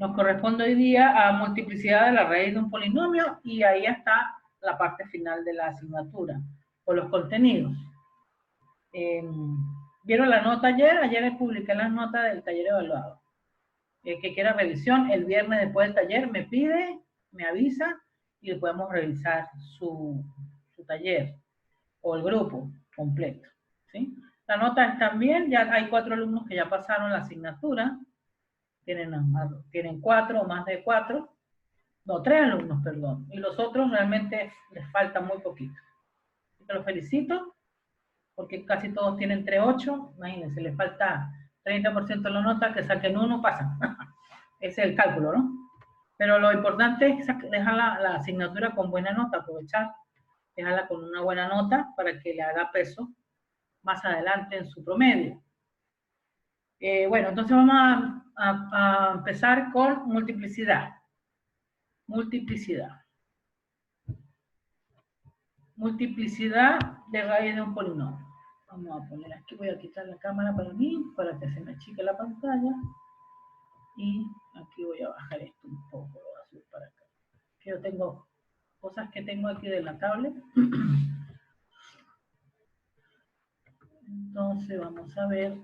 Nos corresponde hoy día a multiplicidad de la raíz de un polinomio y ahí está la parte final de la asignatura o los contenidos. ¿Vieron la nota ayer? Ayer les publiqué las notas del taller evaluado. El que quiera revisión, el viernes después del taller me pide, me avisa y podemos revisar su taller o el grupo completo. ¿Sí? La nota está bien, ya hay 4 alumnos que ya pasaron la asignatura, tienen 4 o más de 4, no, 3 alumnos, perdón, y los otros realmente les falta muy poquito. Así que los felicito, porque casi todos tienen 3.8, imagínense, les falta 30% de la nota, que saquen 1, pasan. Ese es el cálculo, ¿no? Pero lo importante es dejar la asignatura con buena nota, aprovechar, dejarla con una buena nota para que le haga peso más adelante en su promedio. Bueno, entonces vamos a empezar con multiplicidad. Multiplicidad. Multiplicidad de raíz de un polinomio. Vamos a poner aquí, voy a quitar la cámara para mí, para que se me achique la pantalla. Y aquí voy a bajar esto un poco, lo voy a subir para acá. Yo tengo cosas que tengo aquí de la tablet. Entonces vamos a ver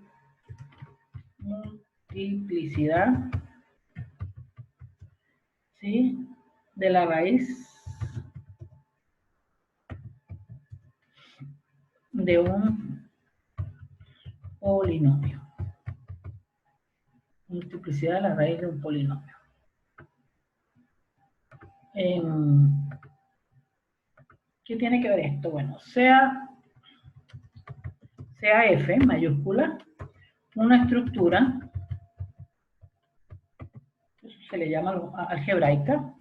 multiplicidad, ¿sí? De la raíz de un polinomio. Multiplicidad de la raíz de un polinomio. ¿Qué tiene que ver esto? Bueno, sea F mayúscula, una estructura, eso se le llama algebraica,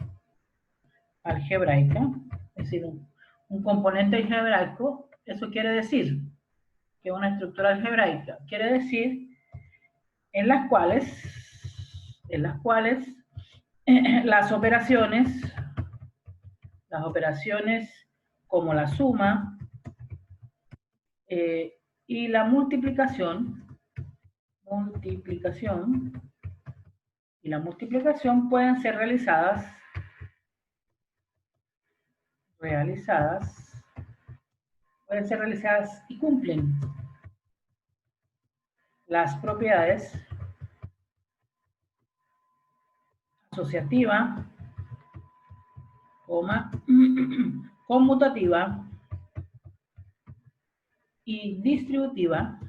es decir, un componente algebraico. Eso quiere decir que una estructura algebraica quiere decir en las cuales las operaciones como la suma y la multiplicación pueden ser realizadas y cumplen las propiedades asociativa, conmutativa y distributiva,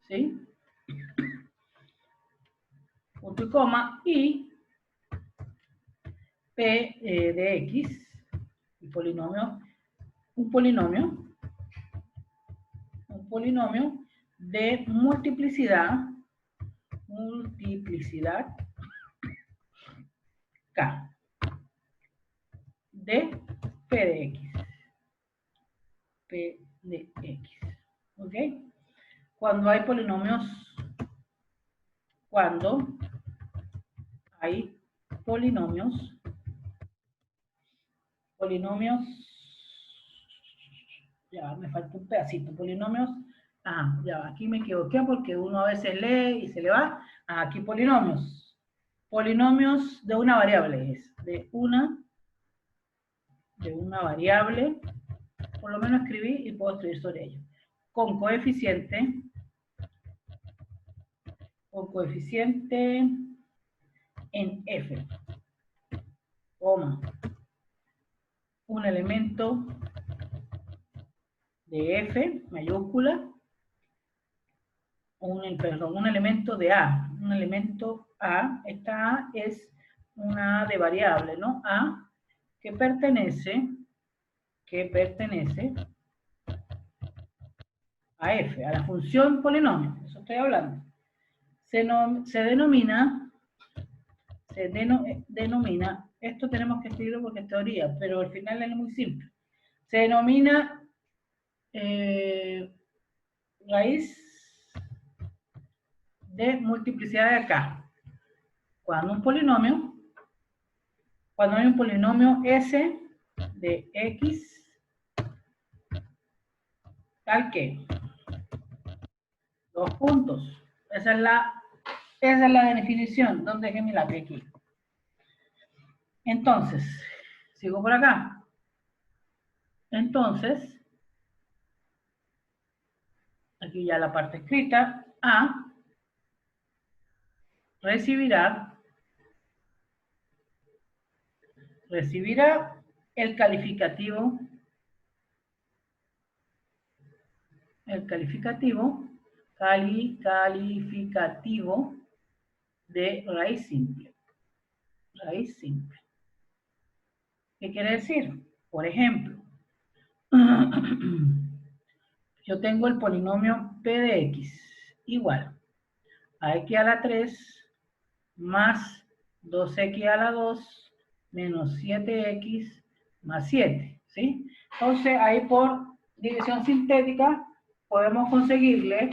¿sí? Punto y coma, y P de X, un polinomio de multiplicidad K de P de X. ¿Ok? Cuando hay polinomios, ya me falta un pedacito, polinomios, ya aquí me equivoqué porque uno a veces lee y se le va, aquí polinomios de una variable, es de una variable, por lo menos escribí y puedo escribir sobre ello, con coeficiente en F, un elemento de F mayúscula, un elemento de A, esta A es una A de variable, ¿no? A que pertenece a F, a la función polinomio, eso estoy hablando. Se denomina, esto tenemos que escribirlo porque es teoría, pero al final es muy simple. Se denomina raíz de multiplicidad de acá. Cuando hay un polinomio S de X tal que 2 puntos. Esa es la Esa es la definición. ¿Dónde dejé mi lápiz? Aquí. Entonces, sigo por acá. Entonces, aquí ya la parte escrita. A recibirá el calificativo de raíz simple. Raíz simple. ¿Qué quiere decir? Por ejemplo, yo tengo el polinomio P de X igual a X a la 3 más 2X a la 2 menos 7X más 7, ¿sí? Entonces, ahí por división sintética podemos conseguirle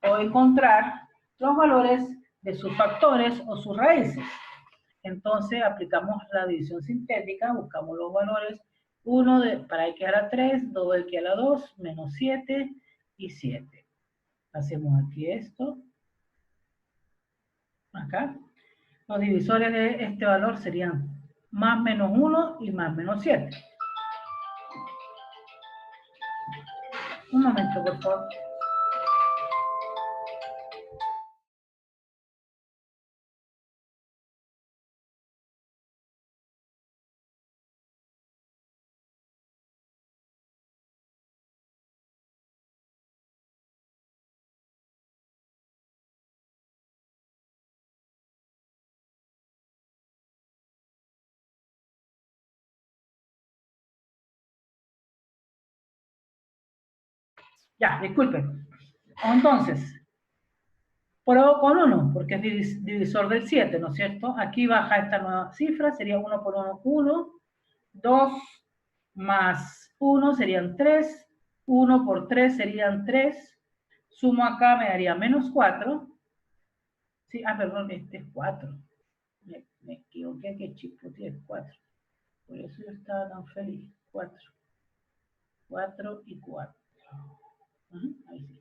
o encontrar los valores de sus factores o sus raíces. Entonces, aplicamos la división sintética, buscamos los valores, 1 para X a la 3, 2X a la 2, menos 7 y 7. Hacemos aquí esto, acá. Los divisores de este valor serían más menos 1 y más menos 7. Un momento, por favor. Ya, disculpen. Entonces, pruebo con 1, porque es divisor del 7, ¿no es cierto? Aquí baja esta nueva cifra, sería 1 por 1, 1. 2 más 1 serían 3. 1 por 3 serían 3. Sumo acá, me daría menos 4. Sí, perdón, este es 4. Me equivoqué, que chipote es 4. Por eso yo estaba tan feliz. 4. 4 y 4. Ahí sí.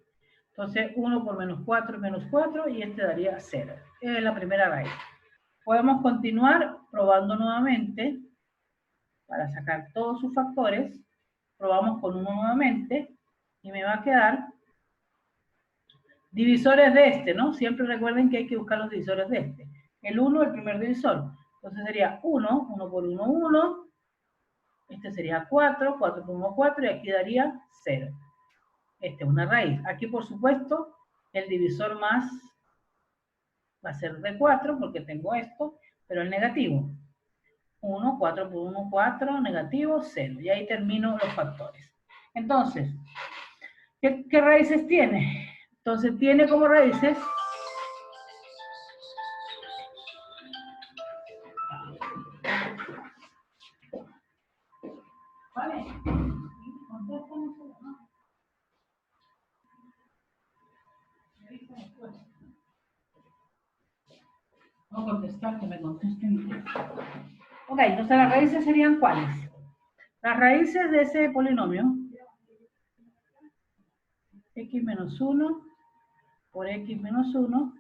Entonces, 1 por menos 4 es menos 4 y este daría 0. Es la primera raíz. Podemos continuar probando nuevamente para sacar todos sus factores. Probamos con 1 nuevamente y me va a quedar divisores de este, ¿no? Siempre recuerden que hay que buscar los divisores de este. El 1, el primer divisor. Entonces sería 1, 1 por 1, 1. Este sería 4, 4 por 1, 4 y aquí daría 0. Esta es una raíz. Aquí, por supuesto, el divisor más va a ser de 4 porque tengo esto, pero el negativo. 1, 4 por 1, 4, negativo, 0. Y ahí termino los factores. Entonces, ¿qué raíces tiene? Entonces, tiene como raíces ¿vale? No contestar, que me contesten. Ok, entonces las raíces serían ¿cuáles? Las raíces de ese polinomio, x menos 1 por x menos 1.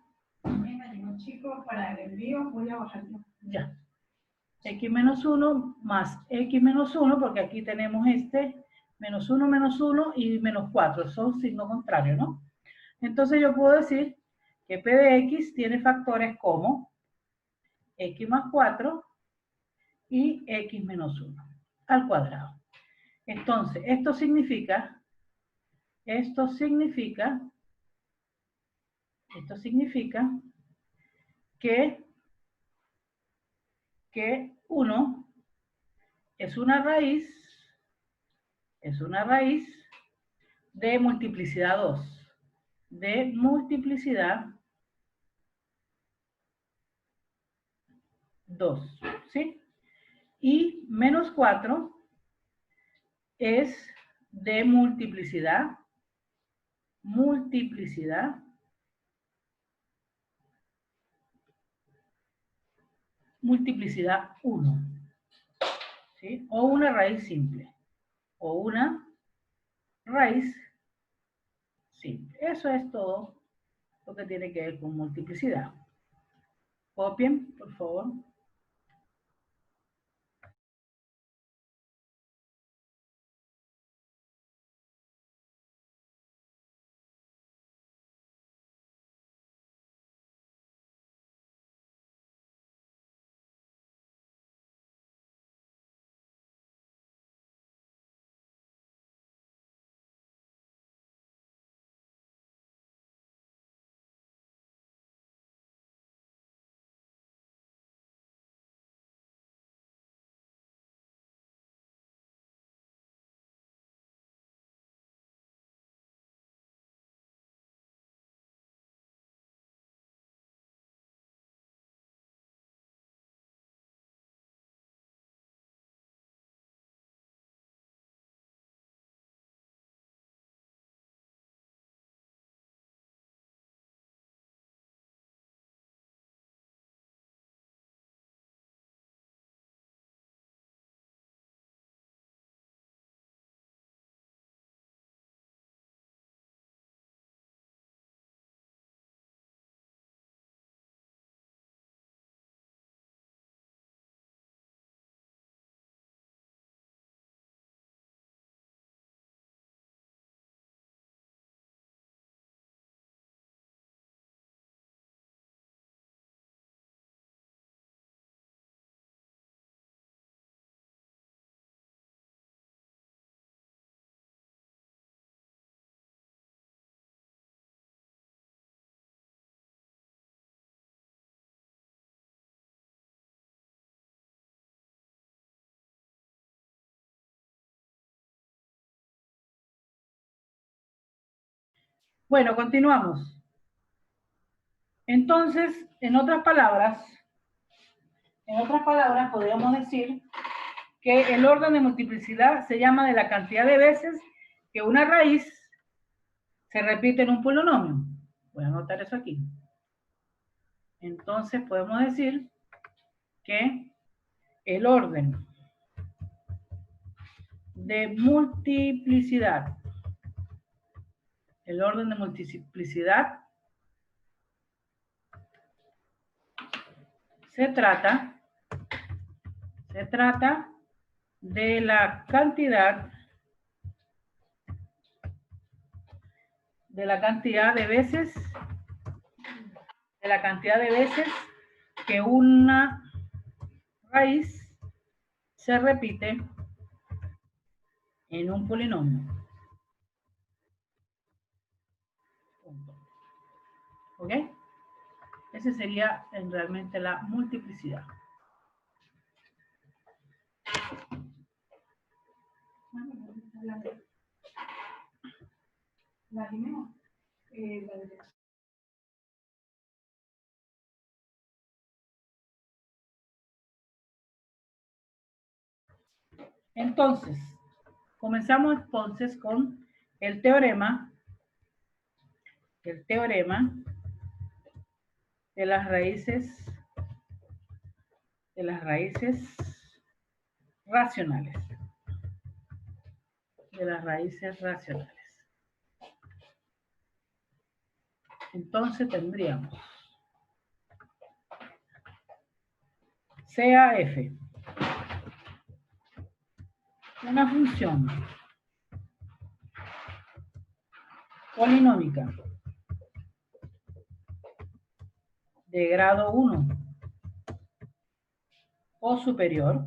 Chicos, para el envío voy a bajar. Ya. X menos 1 más x menos 1, porque aquí tenemos menos 1 y menos 4, son signo contrario, ¿no? Entonces yo puedo decir que P de X tiene factores como X más 4 y X menos 1 al cuadrado. Entonces, esto significa que 1 es una raíz de multiplicidad 2. De multiplicidad 2, ¿sí? Y menos 4 es de multiplicidad 1, ¿sí? O una raíz simple, o una raíz simple. Eso es todo lo que tiene que ver con multiplicidad. Copien, por favor. Bueno, continuamos. Entonces, en otras palabras, podríamos decir que el orden de multiplicidad se llama de la cantidad de veces que una raíz se repite en un polinomio. Voy a anotar eso aquí. Entonces podemos decir que el orden de multiplicidad, se trata de la cantidad de veces que una raíz se repite en un polinomio. ¿Ok? Ese sería realmente la multiplicidad. Entonces, comenzamos entonces con el teorema de las raíces racionales. Entonces tendríamos sea f una función polinómica de grado 1 o superior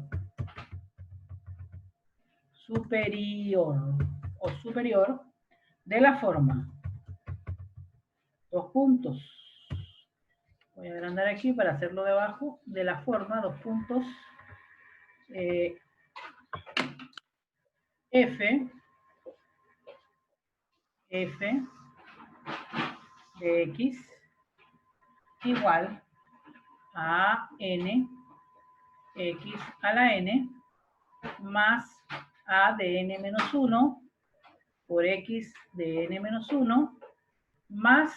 de la forma, dos puntos, voy a agrandar aquí para hacerlo debajo, de la forma, dos puntos, f de x igual a n x a la n más a de n menos 1 por x de n menos 1 más,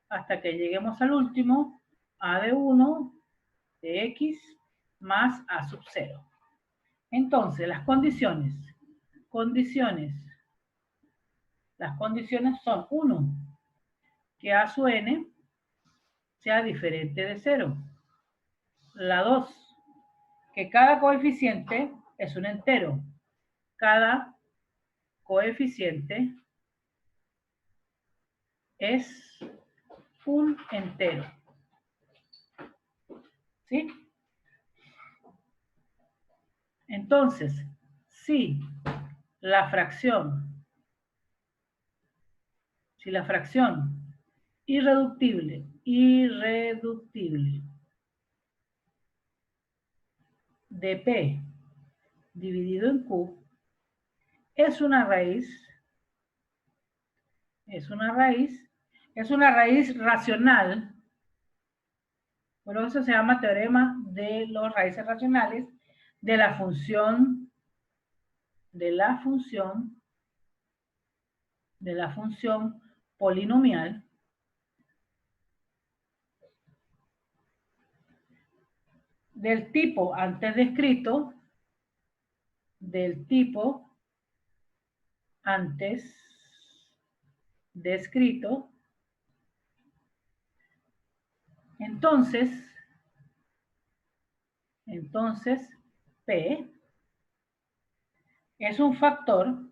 hasta que lleguemos al último, a de 1 de x más a sub 0. Entonces, las condiciones son 1, que a su n sea diferente de 0. La 2, que cada coeficiente es un entero. Cada coeficiente es un entero. ¿Sí? Entonces, si la fracción irreductible de P dividido en Q es una raíz racional. Por eso se llama teorema de las raíces racionales de la función polinomial del tipo antes descrito, entonces P es un factor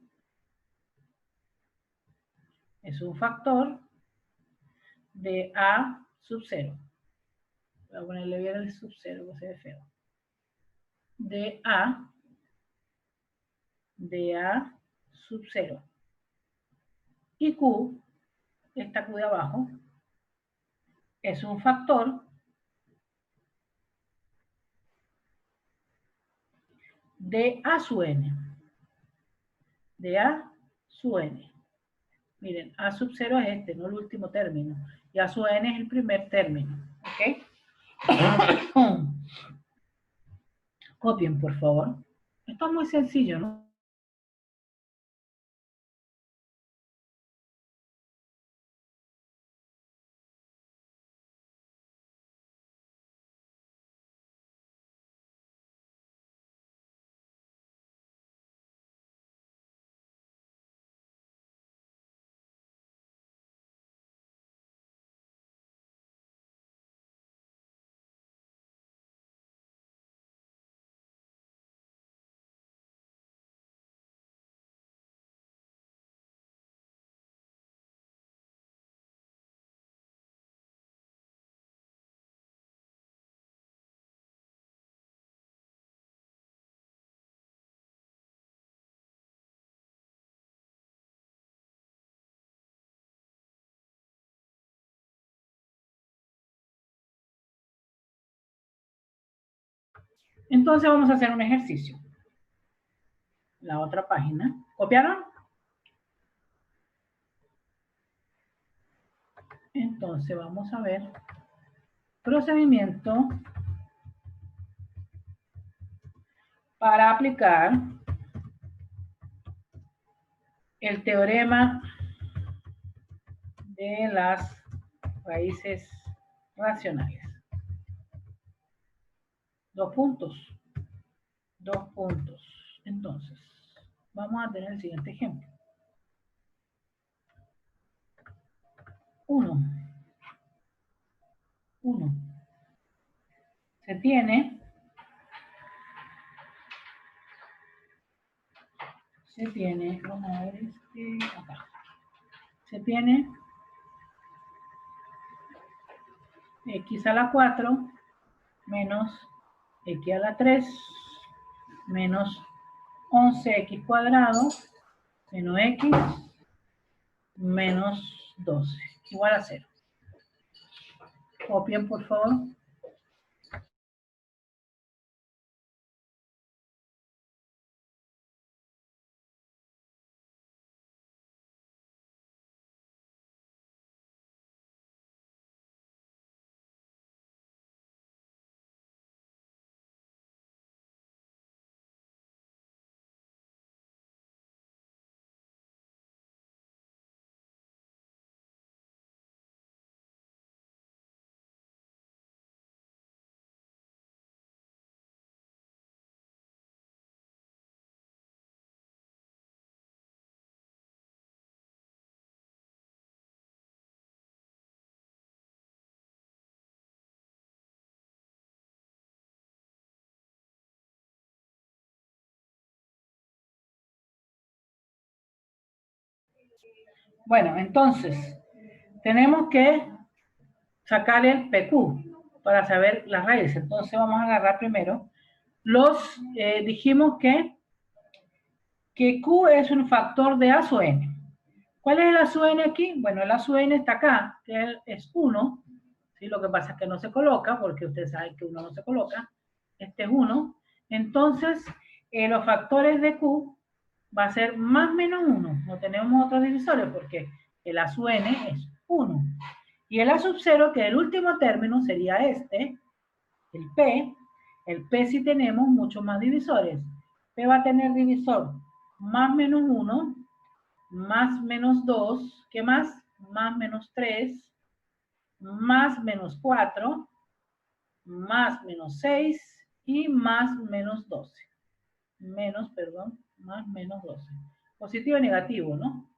de A sub 0. Voy a ponerle bien el sub 0, que se ve feo. De A sub 0. Y Q, esta Q de abajo, es un factor de A sub n. De A sub n. Miren, A sub 0 es este, no el último término. Y A sub n es el primer término. ¿Ok? Copien, por favor. Esto es muy sencillo, ¿no? Entonces vamos a hacer un ejercicio. La otra página. ¿Copiaron? Entonces vamos a ver procedimiento para aplicar el teorema de las raíces racionales. Dos puntos. Entonces, vamos a tener el siguiente ejemplo. 1. Se tiene vamos a ver acá. Se tiene x a la 4 menos x a la 3 menos 11x cuadrado menos x menos 12 igual a 0. Copien, por favor. Bueno, entonces, tenemos que sacar el PQ para saber las raíces. Entonces vamos a agarrar primero dijimos que Q es un factor de A sub n. ¿Cuál es el A sub n aquí? Bueno, el A sub n está acá, que es 1, ¿sí? Lo que pasa es que no se coloca, porque ustedes saben que 1 no se coloca, este es 1. Entonces, los factores de Q va a ser más menos 1. No tenemos otros divisores porque el A sub n es 1. Y el A sub 0, que el último término sería este, el P. El P sí tenemos muchos más divisores. P va a tener divisor más menos 1, más menos 2, ¿qué más? Más menos 3, más menos 4, más menos 6 y más menos 12. Más menos 12. Positivo y negativo, ¿no?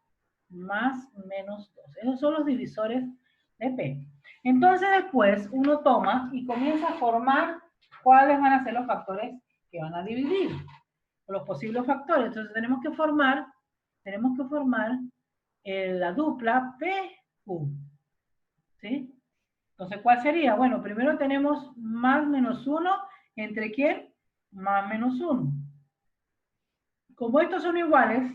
Más menos 12. Esos son los divisores de P. Entonces después uno toma y comienza a formar cuáles van a ser los factores que van a dividir, los posibles factores. Entonces tenemos que formar la dupla PQ, ¿sí? Entonces, ¿cuál sería? Bueno, primero tenemos más menos 1, ¿entre quién? Más menos 1. Como estos son iguales,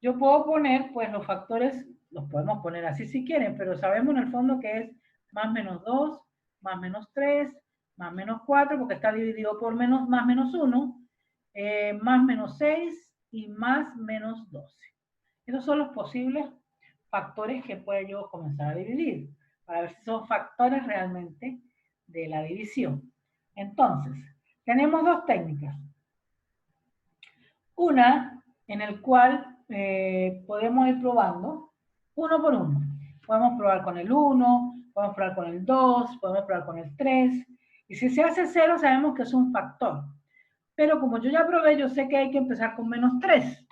yo puedo poner, pues los factores, los podemos poner así si quieren, pero sabemos en el fondo que es más menos 2, más menos 3, más menos 4, porque está dividido por más menos 1, más menos 6 y más menos 12. Esos son los posibles factores que puedo yo comenzar a dividir, para ver si son factores realmente de la división. Entonces, tenemos dos técnicas. Una en el cual podemos ir probando uno por uno. Podemos probar con el 1, podemos probar con el 2, podemos probar con el 3. Y si se hace 0, sabemos que es un factor. Pero como yo ya probé, yo sé que hay que empezar con menos 3.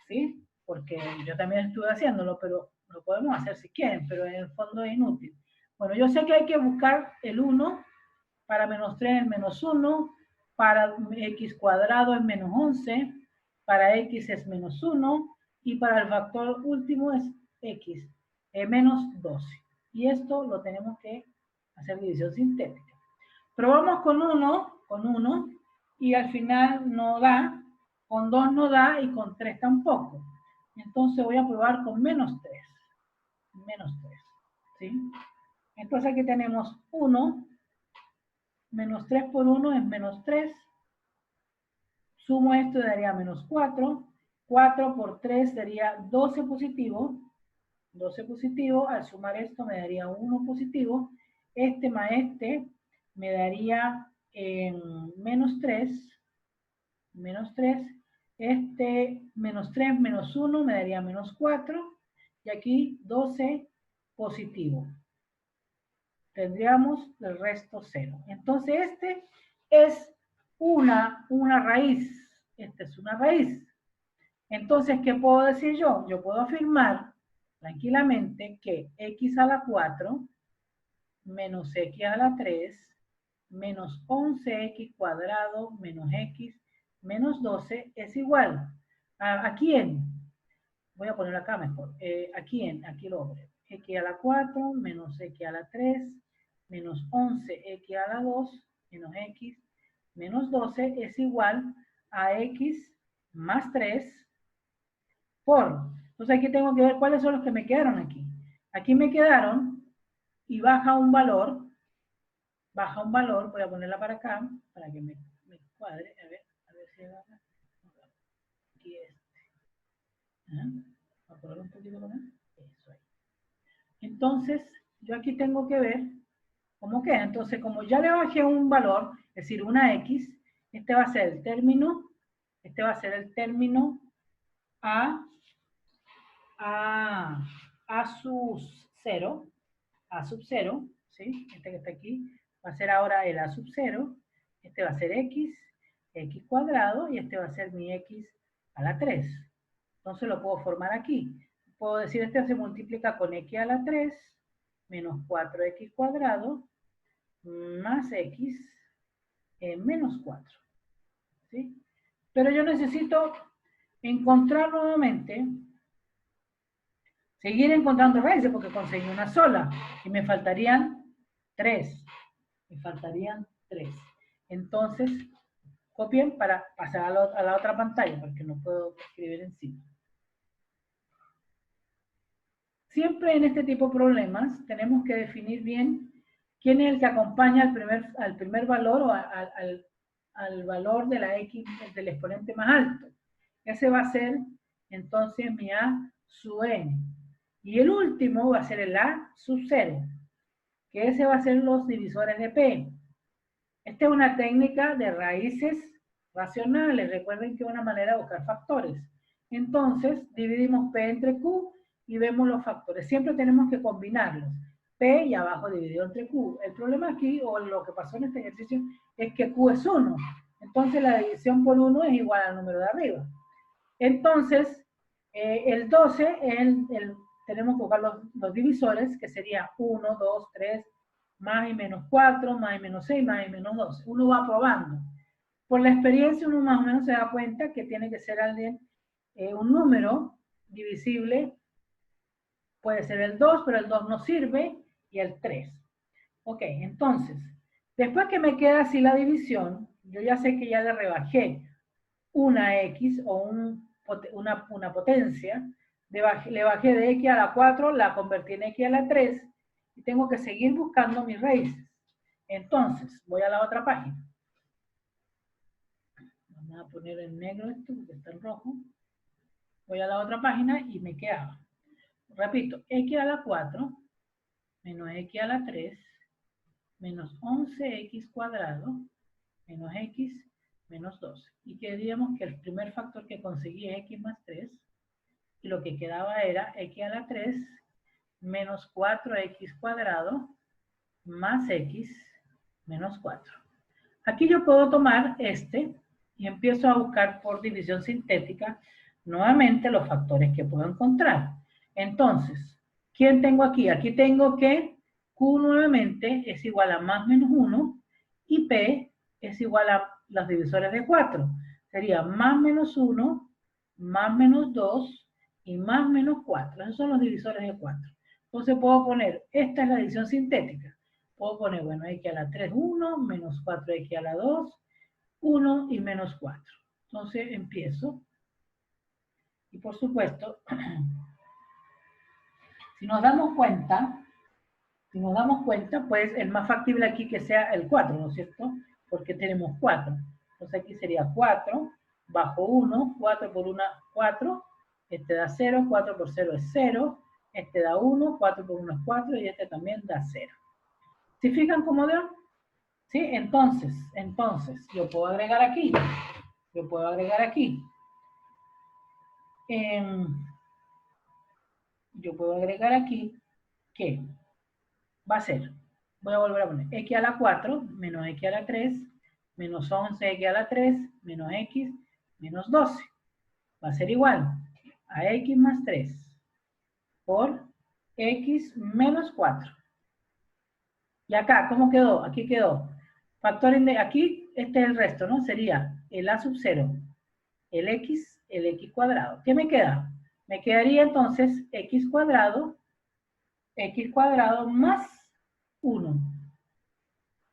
¿Sí? Porque yo también estuve haciéndolo, pero lo podemos hacer si quieren, pero en el fondo es inútil. Bueno, yo sé que hay que buscar el 1, para menos 3 es menos 1, para x cuadrado es menos 11, para x es menos 1, y para el factor último es x, menos 12. Y esto lo tenemos que hacer división sintética. Probamos con 1, y al final no da, con 2 no da y con 3 tampoco. Entonces voy a probar con menos 3. Menos 3. ¿Sí? Entonces aquí tenemos 1, menos 3 por 1 es menos 3. Sumo esto y daría menos 4. 4 por 3 sería 12 positivo. 12 positivo. Al sumar esto me daría 1 positivo. Este más este me daría menos 3. Menos 3. Este menos 3 menos 1 me daría menos 4. Y aquí 12 positivo. Tendríamos el resto 0. Entonces este es una raíz. Esta es una raíz. Entonces, ¿qué puedo decir yo? Yo puedo afirmar tranquilamente que x a la 4 menos x a la 3 menos 11x cuadrado menos x menos 12 es igual ¿a quién? Voy a poner acá mejor. ¿A quién? Aquí lo voy a poner. X a la 4 menos x a la 3 menos 11x a la 2 menos x menos 12 es igual a x más 3 por. Entonces aquí tengo que ver cuáles son los que me quedaron aquí. Aquí me quedaron y baja un valor, voy a ponerla para acá, para que me cuadre, a ver si baja. Aquí voy a poner un poquito más. Eso ahí. Entonces, yo aquí tengo que ver cómo queda. Entonces, como ya le bajé un valor, es decir, una x, este va a ser el término, a sub 0, a sub 0, ¿sí? Este que está aquí va a ser ahora el a sub 0, este va a ser x cuadrado, y este va a ser mi x a la 3. Entonces lo puedo formar aquí. Puedo decir, este se multiplica con x a la 3 menos 4x cuadrado más x menos 4. ¿Sí? Pero yo necesito encontrar nuevamente Seguir encontrando raíces porque conseguí una sola y me faltarían 3. Me faltarían 3. Entonces, copien para pasar a la otra pantalla porque no puedo escribir encima. Siempre en este tipo de problemas tenemos que definir bien quién es el que acompaña al primer valor o al valor de la X del exponente más alto. Ese va a ser entonces mi A sub n. Y el último va a ser el A sub 0, que ese va a ser los divisores de P. Esta es una técnica de raíces racionales. Recuerden que es una manera de buscar factores. Entonces, dividimos P entre Q y vemos los factores. Siempre tenemos que combinarlos. P y abajo dividido entre Q. El problema aquí, o lo que pasó en este ejercicio, es que Q es 1. Entonces, la división por 1 es igual al número de arriba. Entonces, el 12, tenemos que buscar los divisores, que sería 1, 2, 3, más y menos 4, más y menos 6, más y menos 12. Uno va probando. Por la experiencia, uno más o menos se da cuenta que tiene que ser alguien, un número divisible. Puede ser el 2, pero el 2 no sirve, y el 3. Ok, entonces, después que me queda así la división, yo ya sé que ya le rebajé una X o una potencia, le bajé de X a la 4, la convertí en X a la 3, y tengo que seguir buscando mis raíces. Entonces, voy a la otra página. Vamos a poner en negro esto, porque está en rojo. Voy a la otra página y me queda. Repito, X a la 4, menos X a la 3, menos 11X cuadrado, menos X, menos 12. Y queríamos que el primer factor que conseguí es X más 3, y lo que quedaba era X a la 3, menos 4X cuadrado, más X, menos 4. Aquí yo puedo tomar este y empiezo a buscar por división sintética nuevamente los factores que puedo encontrar. Entonces, ¿quién tengo aquí? Aquí tengo que Q nuevamente es igual a más menos 1 y P es igual a los divisores de 4. Sería más menos 1, más menos 2 y más menos 4. Esos son los divisores de 4. Entonces puedo poner, esta es la división sintética. Puedo poner, bueno, X a la 3, 1, menos 4X a la 2, 1 y menos 4. Entonces empiezo. Y por supuesto, si nos damos cuenta, pues el más factible aquí que sea el 4, ¿no es cierto? Porque tenemos 4. Entonces aquí sería 4 bajo 1, 4 por 1, 4. Este da 0, 4 por 0 es 0. Este da 1, 4 por 1 es 4 y este también da 0. ¿Se fijan cómo dio? ¿Sí? Entonces, yo puedo agregar aquí. Yo puedo agregar aquí que va a ser, voy a volver a poner X a la 4 menos X a la 3 menos 11X a la 3 menos X menos 12. Va a ser igual a X más 3 por X menos 4. Y acá, ¿cómo quedó? Aquí quedó. Factor aquí, este es el resto, ¿no? Sería el A sub 0, el X cuadrado. ¿Qué me queda? Me quedaría entonces X cuadrado más 1.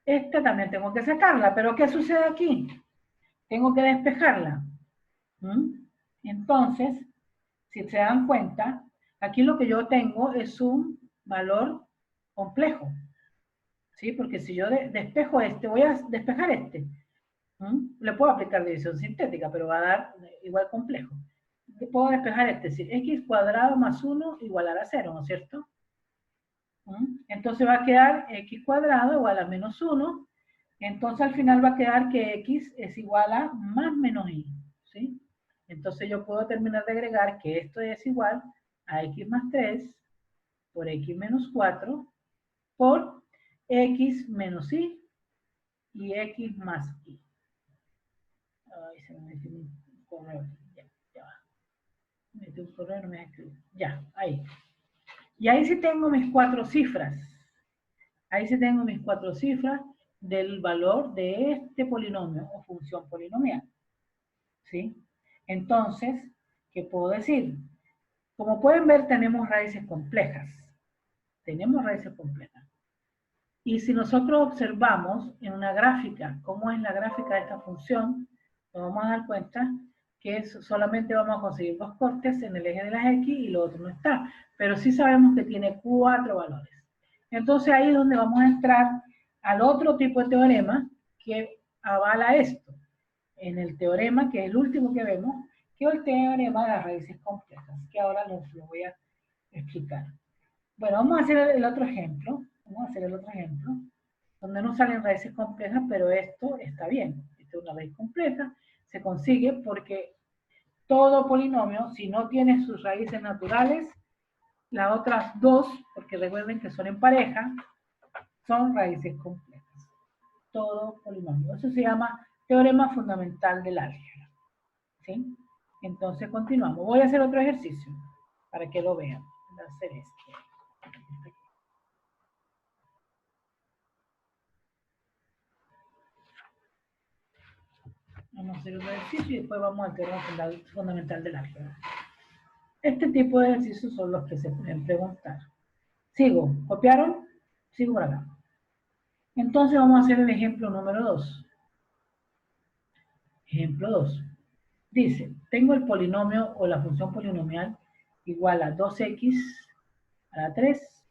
Esta también tengo que sacarla, pero ¿qué sucede aquí? Tengo que despejarla. Entonces, si se dan cuenta, aquí lo que yo tengo es un valor complejo. ¿Sí? Porque si yo despejo este, voy a despejar este. Le puedo aplicar división sintética, pero va a dar igual complejo. Puedo despejar este, es decir, X cuadrado más 1 igual a 0, ¿no es cierto? Entonces va a quedar X cuadrado igual a menos 1. Entonces al final va a quedar que X es igual a más menos Y. ¿Sí? Entonces yo puedo terminar de agregar que esto es igual a X más 3 por X menos 4 por X menos Y y X más Y. Ay, se me metió un correo. Ya va. Me metió un correo, no me deja escribir. Ya, ahí. Y ahí sí tengo mis 4 cifras. Ahí sí tengo mis 4 cifras del valor de este polinomio o función polinomial. ¿Sí? Entonces, ¿qué puedo decir? Como pueden ver, tenemos raíces complejas. Tenemos raíces complejas. Y si nosotros observamos en una gráfica, cómo es la gráfica de esta función, nos vamos a dar cuenta que solamente vamos a conseguir dos cortes en el eje de las X y lo otro no está. Pero sí sabemos que tiene 4 valores. Entonces ahí es donde vamos a entrar al otro tipo de teorema que avala esto. En el teorema, que es el último que vemos, que es el teorema de las raíces complejas, que ahora les lo voy a explicar. Bueno, vamos a hacer el otro ejemplo. Vamos a hacer el otro ejemplo, donde no salen raíces complejas, pero esto está bien. Esta es una raíz compleja. Se consigue porque todo polinomio, si no tiene sus raíces naturales, las otras dos, porque recuerden que son en pareja, son raíces complejas. Todo polinomio. Eso se llama teorema fundamental del álgebra. ¿Sí? Entonces continuamos. Voy a hacer otro ejercicio para que lo vean. Voy a hacer este. Vamos a hacer otro ejercicio y después vamos al teorema fundamental del álgebra. Este tipo de ejercicios son los que se pueden preguntar. Sigo. ¿Copiaron? Sigo por acá. Entonces vamos a hacer el ejemplo número 2. Ejemplo 2. Dice, tengo el polinomio o la función polinomial igual a 2x a la 3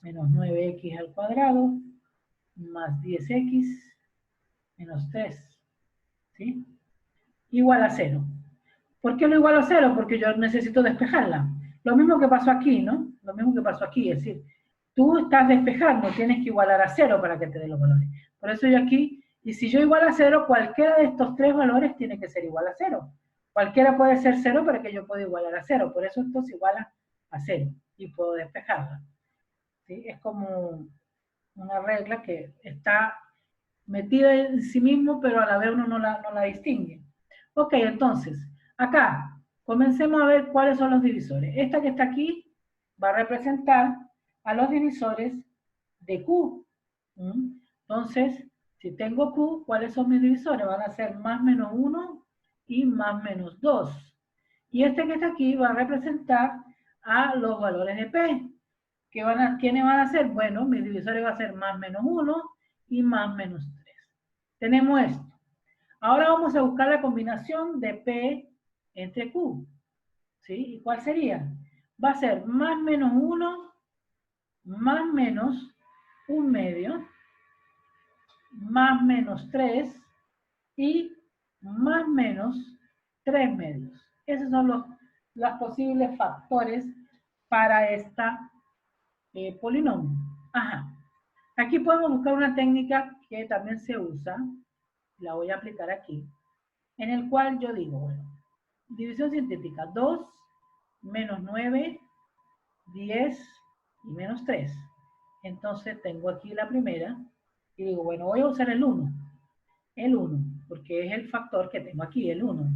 menos 9x al cuadrado más 10x menos 3, ¿sí? Igual a 0. ¿Por qué lo igual a 0? Porque yo necesito despejarla. Lo mismo que pasó aquí, ¿no? Lo mismo que pasó aquí, es decir, tú estás despejando, tienes que igualar a 0 para que te dé los valores. Por eso yo aquí, y si yo igual a 0, cualquiera de estos tres valores tiene que ser igual a 0. Cualquiera puede ser 0 para que yo pueda igualar a 0. Por eso esto se iguala a 0 y puedo despejarla. ¿Sí? Es como una regla que está metida en sí mismo, pero a la vez uno no la distingue. Ok, entonces, acá, comencemos a ver cuáles son los divisores. Esta que está aquí va a representar a los divisores de Q. Entonces, si tengo Q, ¿cuáles son mis divisores? Van a ser más menos 1 y más menos 2. Y este que está aquí va a representar a los valores de P. ¿Quiénes van a ser? Bueno, mis divisores va a ser más menos 1 y más menos 3. Tenemos esto. Ahora vamos a buscar la combinación de P entre Q. ¿Sí? ¿Y cuál sería? Va a ser más menos 1 más menos 1 medio más menos 3 y más menos 3 medios. Esos son los posibles factores para esta polinomio. Ajá. Aquí podemos buscar una técnica que también se usa, la voy a aplicar aquí, en el cual yo digo, bueno, división sintética, 2 menos 9, 10 y menos 3. Entonces tengo aquí la primera y digo, bueno, voy a usar el 1, porque es el factor que tengo aquí, el 1.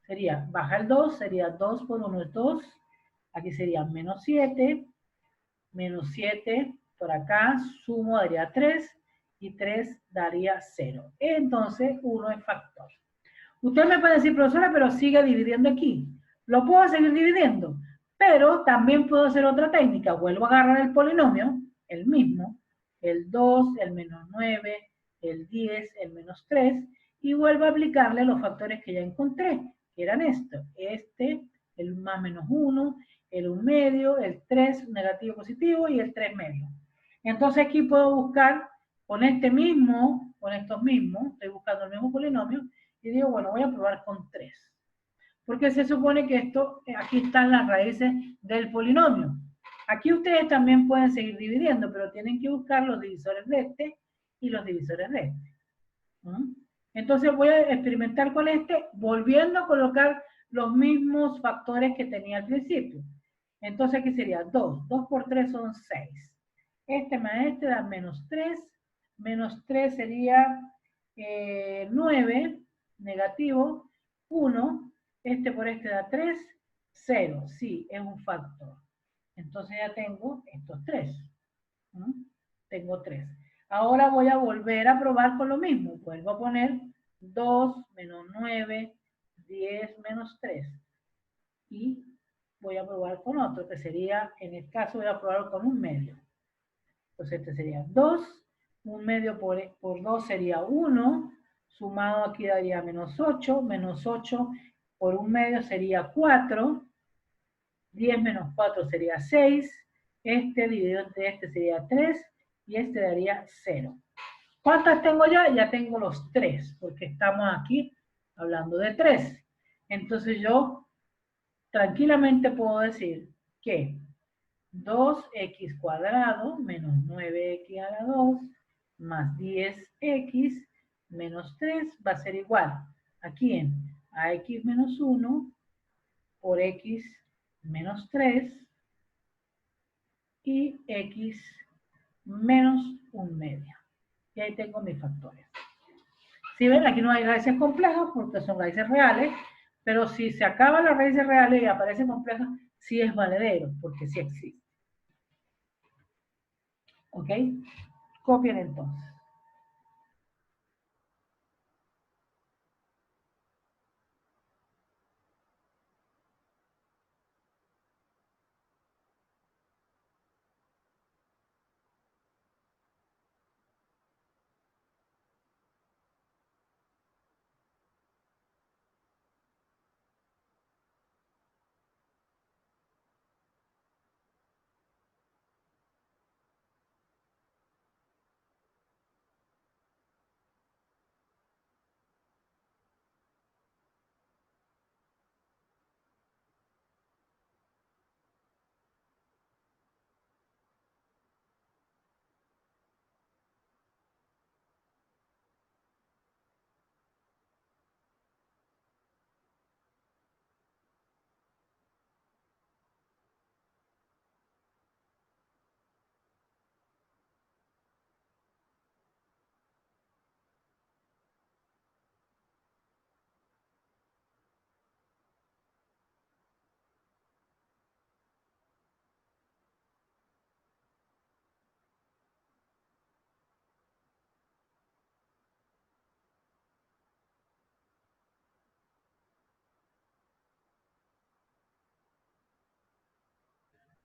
Sería, baja el 2, sería 2 por 1 es 2, aquí sería menos 7 por acá, sumo daría 3 y 3 daría 0. Entonces 1 es factor. Usted me puede decir, profesora, pero sigue dividiendo aquí. Lo puedo seguir dividiendo, pero también puedo hacer otra técnica. Vuelvo a agarrar el polinomio, el mismo, el 2, el menos 9, el 10, el menos 3, y vuelvo a aplicarle los factores que ya encontré, que eran estos. El más menos 1, el 1 medio, el 3 negativo positivo y el 3 medio. Entonces aquí puedo buscar con estos mismos, estoy buscando el mismo polinomio, y digo, bueno, voy a probar con 3. Porque se supone que aquí están las raíces del polinomio. Aquí ustedes también pueden seguir dividiendo, pero tienen que buscar los divisores de este y los divisores de este. Entonces voy a experimentar con este, volviendo a colocar los mismos factores que tenía al principio. Entonces aquí sería 2. 2 por 3 son 6. Este más este da menos 3. Menos 3 sería 9, negativo, 1. Este por este da 3, 0. Sí, es un factor. Entonces ya tengo estos 3. Tengo 3. Ahora voy a volver a probar con lo mismo. Vuelvo a poner 2 menos 9, 10 menos 3. Y voy a probar con otro, que sería, en el caso voy a probar con un medio. Entonces este sería 2, un medio por 2 sería 1, sumado aquí daría menos 8 por un medio sería 4, 10 menos 4 sería 6, este dividido entre este sería 3, y este daría 0. ¿Cuántas tengo ya? Ya tengo los 3, porque estamos aquí hablando de 3. Entonces yo tranquilamente puedo decir que 2x cuadrado menos 9x a la 2 más 10x menos 3 va a ser igual a quién? A x menos 1 por x menos 3 y x menos 1 medio. Y ahí tengo mis factores. Si ven, aquí no hay raíces complejas porque son raíces reales, pero si se acaban las raíces reales y aparecen complejas, sí es valedero, porque sí existe. ¿Ok? Copien entonces.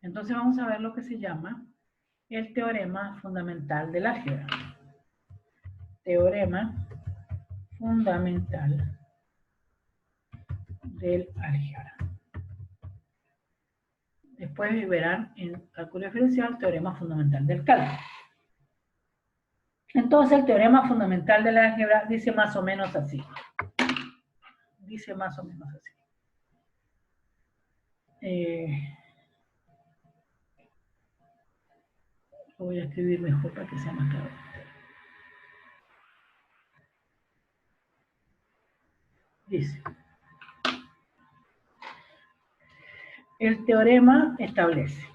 Entonces vamos a ver lo que se llama el teorema fundamental del álgebra. Teorema fundamental del álgebra. Después verán en cálculo diferencial teorema fundamental del cálculo. Entonces el teorema fundamental del álgebra dice más o menos así. Dice más o menos así. Lo voy a escribir mejor para que sea más claro. Dice, el teorema establece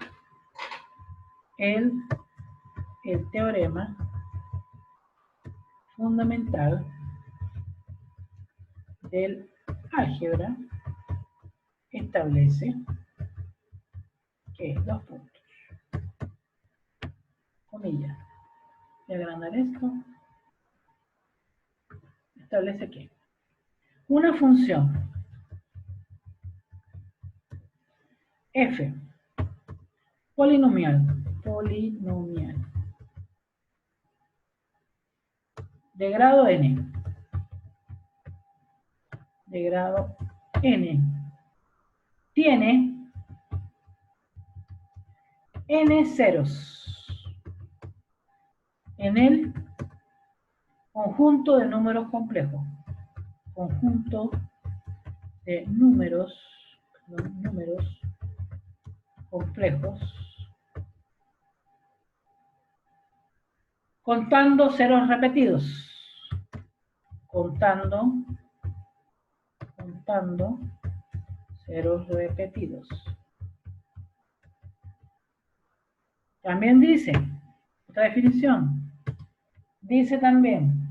el teorema fundamental del álgebra establece que dos puntos, comillas, voy a agrandar esto, establece que una función f polinomial de grado n tiene n ceros en el conjunto de números complejos. Conjunto de números complejos contando ceros repetidos. Contando ceros repetidos. También dice, otra definición, dice también,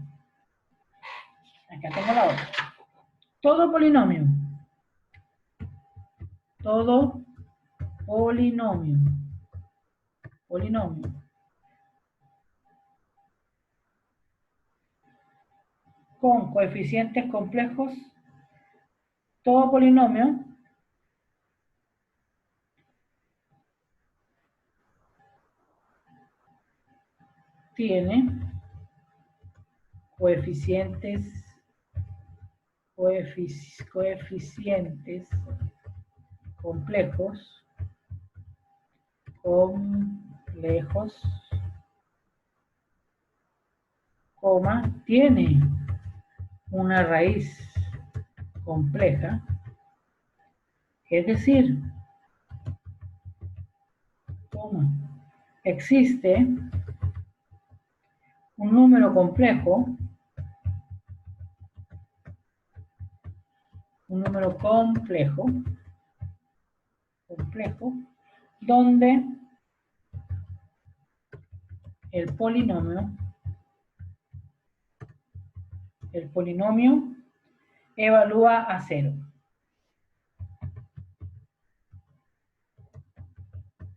acá tengo la otra, todo polinomio con coeficientes complejos, todo polinomio tiene coeficientes complejos, coma, tiene una raíz compleja, es decir, coma, existe un número complejo, donde el polinomio evalúa a 0.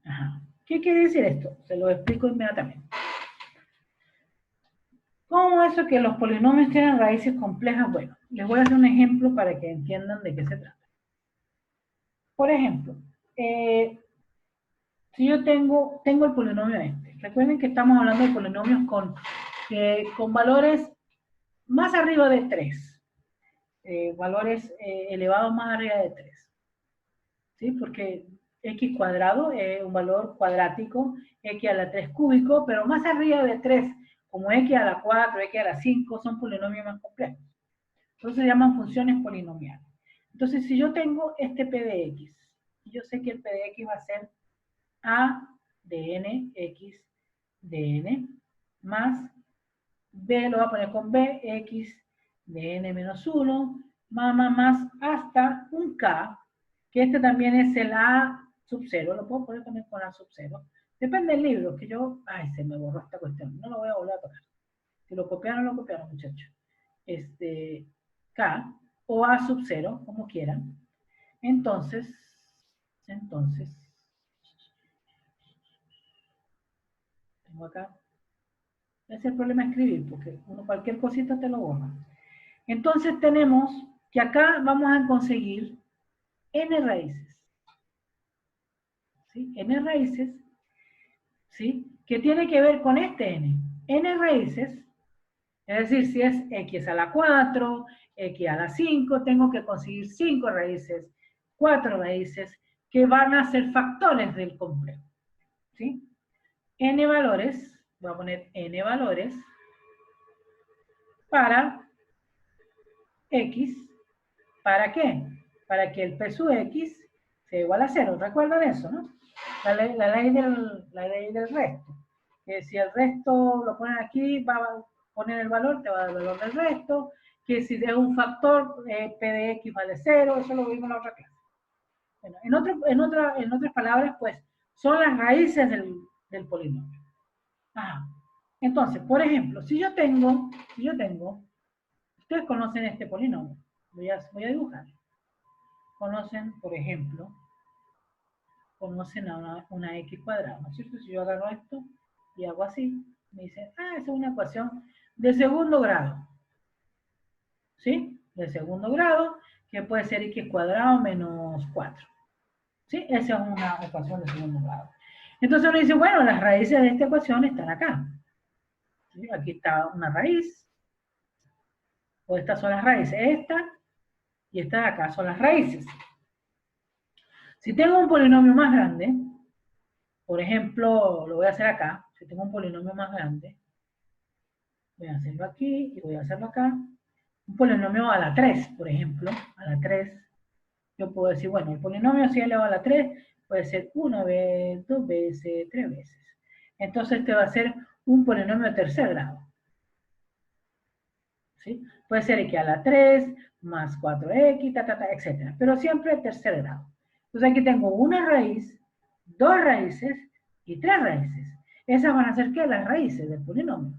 Ajá. ¿Qué quiere decir esto? Se lo explico inmediatamente. ¿Cómo eso que los polinomios tienen raíces complejas? Bueno, les voy a hacer un ejemplo para que entiendan de qué se trata. Por ejemplo, si yo tengo el polinomio este, recuerden que estamos hablando de polinomios con valores más arriba de 3, valores elevados más arriba de 3, ¿sí? Porque x cuadrado es un valor cuadrático, x a la 3 cúbico, pero más arriba de 3, como x a la 4, x a la 5, son polinomios más complejos. Entonces se llaman funciones polinomiales. Entonces, si yo tengo este p de x, y yo sé que el p de x va a ser a de n, x de n, más b lo voy a poner con b, x de n menos 1, más, hasta un k, que este también es el a sub 0, lo puedo poner también con a sub 0. Depende del libro, que yo, ay, se me borró esta cuestión, no lo voy a volver a tocar. Si lo copiaron, lo copiaron, muchachos. K o a sub 0, como quieran. Entonces, tengo acá. Ese es el problema de escribir, porque uno cualquier cosita te lo borra. Entonces tenemos que acá vamos a conseguir n raíces. ¿Sí? N raíces, ¿sí? Que tiene que ver con este n. N raíces, es decir, si es x a la 4, x a la 5, tengo que conseguir 5 raíces, 4 raíces, que van a ser factores del complejo. ¿Sí? N valores, voy a poner n valores, para x, ¿para qué? Para que el p sub x sea igual a 0. ¿Recuerdan eso, no? La ley del resto. Que si el resto lo ponen aquí, va a poner el valor, te va a dar el valor del resto. Que si es un factor, p de x vale 0, eso lo vimos en la otra clase. Bueno, en otras palabras, pues, son las raíces del polinomio. Ajá. Entonces, por ejemplo, si yo tengo, ustedes conocen este polinomio, voy a dibujar. Conocen, por ejemplo, a una x cuadrada, ¿no es cierto? Si yo agarro esto y hago así, me dicen, esa es una ecuación de segundo grado, ¿sí? De segundo grado, que puede ser x cuadrado menos 4, ¿sí? Esa es una ecuación de segundo grado. Entonces uno dice, bueno, las raíces de esta ecuación están acá. ¿Sí? Aquí está una raíz, o estas son las raíces, esta y esta de acá son las raíces. Si tengo un polinomio más grande, por ejemplo, lo voy a hacer acá, si tengo un polinomio más grande, voy a hacerlo aquí y voy a hacerlo acá. Un polinomio a la 3, por ejemplo, a la 3, yo puedo decir, bueno, el polinomio si elevado a la 3 puede ser una vez, 2 veces, 3 veces. Entonces este va a ser un polinomio de tercer grado. ¿Sí? Puede ser x a la 3 más 4x, etc. Pero siempre tercer grado. Entonces aquí tengo una raíz, 2 raíces y 3 raíces. Esas van a ser, ¿qué? Las raíces del polinomio.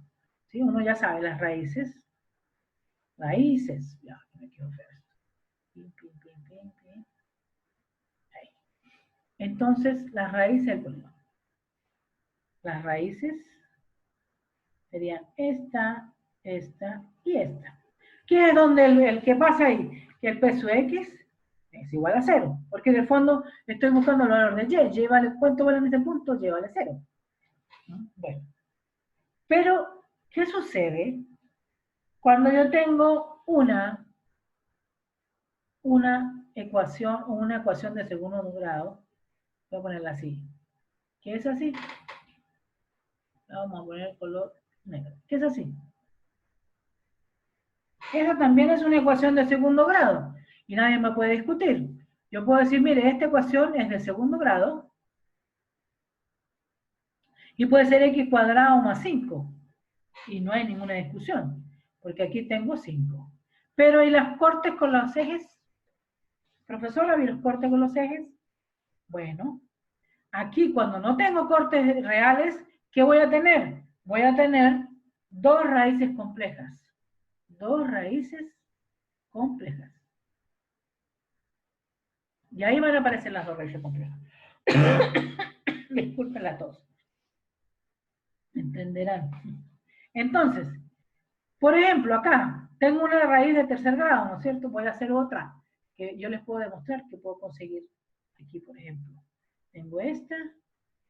¿Sí? Uno ya sabe las raíces. Ya, me quiero ver esto. Pin. Ahí. Entonces, las raíces del polinomio. Las raíces serían esta y esta. ¿Qué es donde el que pasa ahí? Que el p sub x es igual a 0, porque en el fondo estoy buscando el valor de y vale, ¿cuánto vale en este punto? Y vale 0. Bueno, Pero, ¿qué sucede cuando yo tengo una ecuación o una ecuación de segundo grado? Voy a ponerla así. ¿Qué es así? Vamos a poner el color negro. ¿Qué es así? Esa también es una ecuación de segundo grado y nadie me puede discutir. Yo puedo decir, mire, esta ecuación es de segundo grado y puede ser x cuadrado más 5 y no hay ninguna discusión, porque aquí tengo 5. Pero ¿y las cortes con los ejes? Profesora, ¿y los cortes con los ejes? Bueno, aquí cuando no tengo cortes reales, ¿qué voy a tener? Voy a tener dos raíces complejas. Dos raíces complejas. Y ahí van a aparecer las dos raíces complejas. Disculpen la tos. Entenderán. Entonces, por ejemplo, acá tengo una raíz de tercer grado, ¿no es cierto? Voy a hacer otra que yo les puedo demostrar que puedo conseguir aquí, por ejemplo. Tengo esta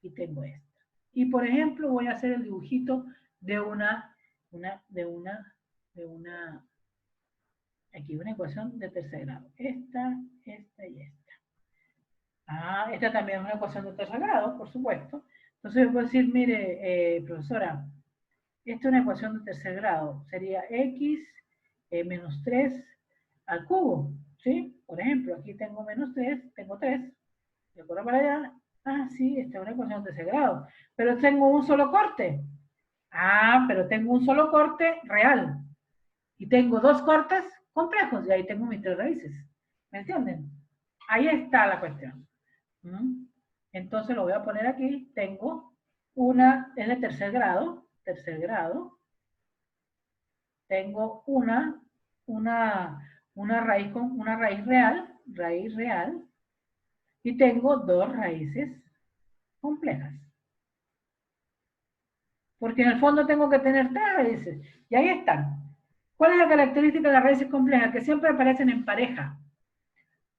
y tengo esta. Y, por ejemplo, voy a hacer el dibujito de una aquí una ecuación de tercer grado. Esta y esta. Ah, esta también es una ecuación de tercer grado, por supuesto. Entonces yo puedo decir, mire, profesora, esta es una ecuación de tercer grado. Sería x menos 3 al cubo, ¿sí? Por ejemplo, aquí tengo menos 3, tengo 3. De acuerdo para allá. Ah, sí, esta es una ecuación de tercer grado. Pero tengo un solo corte. Ah, pero tengo un solo corte real. Y tengo dos cortes complejos. Y ahí tengo mis tres raíces. ¿Me entienden? Ahí está la cuestión. Entonces lo voy a poner aquí. Tengo una, es de tercer grado. Tercer grado. Tengo una raíz real, y tengo dos raíces complejas. Porque en el fondo tengo que tener tres raíces. Y ahí están. ¿Cuál es la característica de las raíces complejas? Que siempre aparecen en pareja.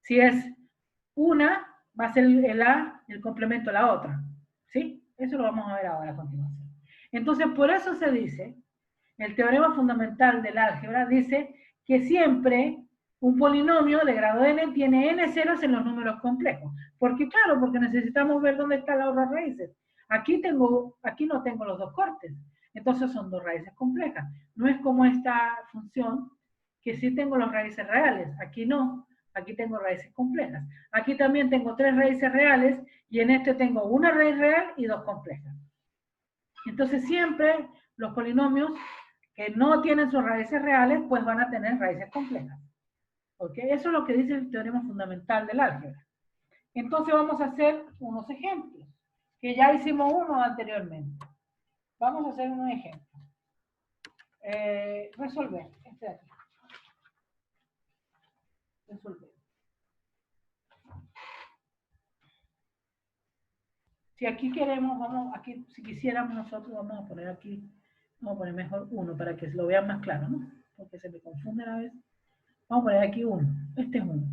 Si es una, va a ser el complemento de la otra. ¿Sí? Eso lo vamos a ver ahora a continuación. Entonces, por eso se dice, el teorema fundamental del álgebra dice que siempre un polinomio de grado n tiene n ceros en los números complejos. ¿Por qué? Claro, porque necesitamos ver dónde están las otras raíces. Aquí no tengo los dos cortes. Entonces son dos raíces complejas. No es como esta función que sí tengo las raíces reales. Aquí no. Aquí tengo raíces complejas. Aquí también tengo tres raíces reales y en este tengo una raíz real y dos complejas. Entonces siempre los polinomios que no tienen sus raíces reales, pues van a tener raíces complejas. ¿Ok? Eso es lo que dice el teorema fundamental del álgebra. Entonces vamos a hacer unos ejemplos, que ya hicimos uno anteriormente. Vamos a hacer un ejemplo. Resolver. Este de aquí. Resolver. Si aquí queremos, aquí, si quisiéramos nosotros, vamos a poner aquí, vamos a poner mejor 1 para que lo vean más claro, ¿no? Porque se me confunde a la vez. Vamos a poner aquí 1. Este es 1.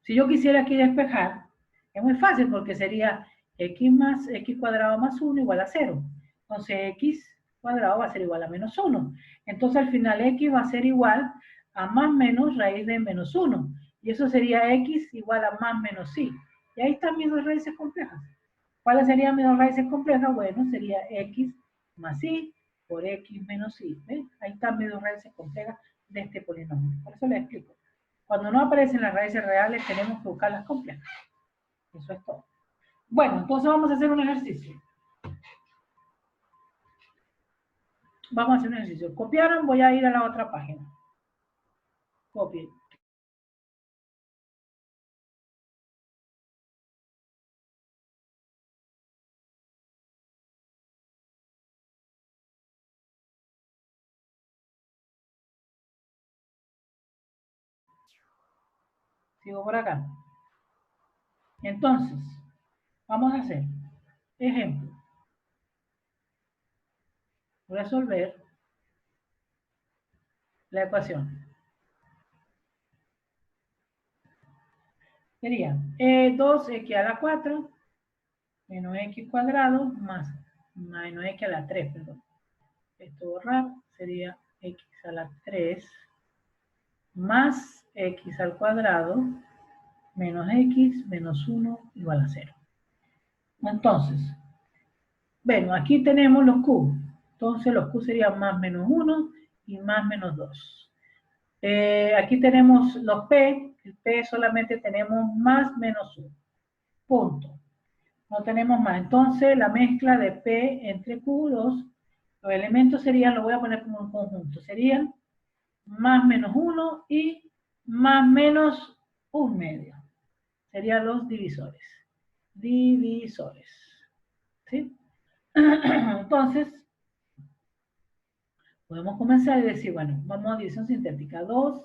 Si yo quisiera aquí despejar, es muy fácil porque sería x cuadrado más 1 igual a 0. Entonces x cuadrado va a ser igual a menos 1. Entonces al final x va a ser igual a más menos raíz de menos 1. Y eso sería x igual a más menos y. Y ahí están mis dos raíces complejas. ¿Cuáles serían mis dos raíces complejas? Bueno, sería x más y por x menos y. ¿Ven? Ahí están mis dos raíces complejas de este polinomio. Por eso les explico. Cuando no aparecen las raíces reales, tenemos que buscar las complejas. Eso es todo. Bueno, entonces vamos a hacer un ejercicio. Vamos a hacer un ejercicio. ¿Copiaron? Voy a ir a la otra página. Copien. Sigo por acá. Entonces, vamos a hacer ejemplo. Resolver la ecuación. Sería 2x a la 4 menos x cuadrado más menos x a la 3, perdón. esto borrar, sería x a la 3 más x al cuadrado menos x menos 1 igual a 0. Entonces, bueno, aquí tenemos los q. Entonces los q serían más menos 1 y más menos 2. Aquí tenemos los p. El p solamente tenemos más menos 1. Punto. No tenemos más. Entonces la mezcla de p entre q2, los elementos serían, lo voy a poner como un conjunto, serían más menos 1 y más menos 1 medio. Serían los divisores. Divisores. ¿Sí? Entonces, podemos comenzar y decir, bueno, vamos a división sintética. 2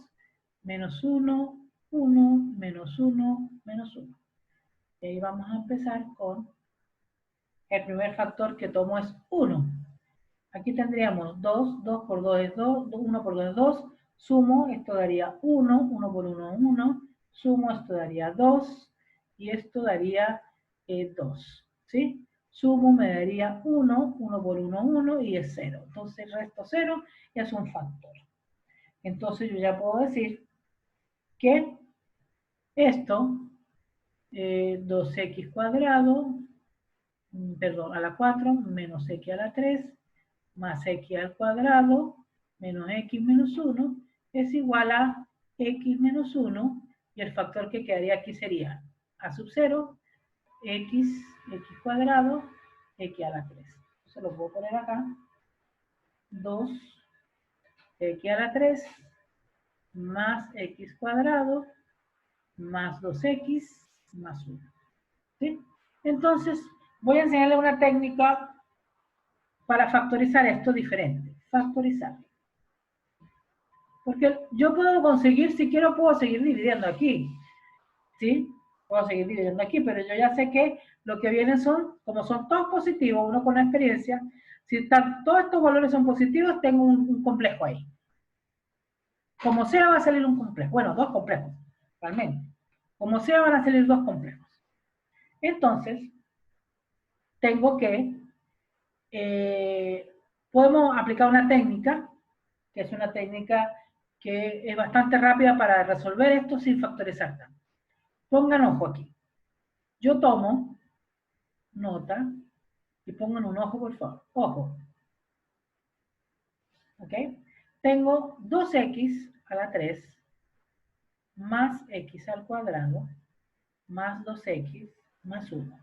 menos 1, 1, menos 1, menos 1. Y ahí vamos a empezar con el primer factor que tomo es 1. Aquí tendríamos 2, 2 por 2 es 2, 1 por 2 es 2, sumo, esto daría 1, 1 por 1 es 1, sumo, esto daría 2, y esto daría 2, ¿sí? Sumo me daría 1, 1 por 1 es 1, y es 0. Entonces resto 0 y es un factor. Entonces yo ya puedo decir que esto, 2x cuadrado, perdón, a la 4, menos x a la 3, más x al cuadrado, menos x menos 1, es igual a x menos 1, y el factor que quedaría aquí sería a sub 0, x cuadrado, x a la 3. Se lo puedo poner acá, 2 x a la 3, más x cuadrado, más 2x, más 1. ¿Sí? Entonces, voy a enseñarle una técnica para factorizar esto diferente. Factorizar. Porque yo puedo conseguir, si quiero, puedo seguir dividiendo aquí. ¿Sí? Puedo seguir dividiendo aquí, pero yo ya sé que lo que vienen son, como son todos positivos, uno con la experiencia, si todos estos valores son positivos, tengo un complejo ahí. Como sea, va a salir un complejo. Bueno, dos complejos, realmente. Como sea, van a salir dos complejos. Entonces, tengo que, podemos aplicar una técnica, que es una técnica que es bastante rápida para resolver esto sin factorizar tanto. Pongan ojo aquí. Yo tomo nota y pongan un ojo, por favor. Ojo. ¿Ok? Tengo 2x a la 3 más x al cuadrado más 2x más 1.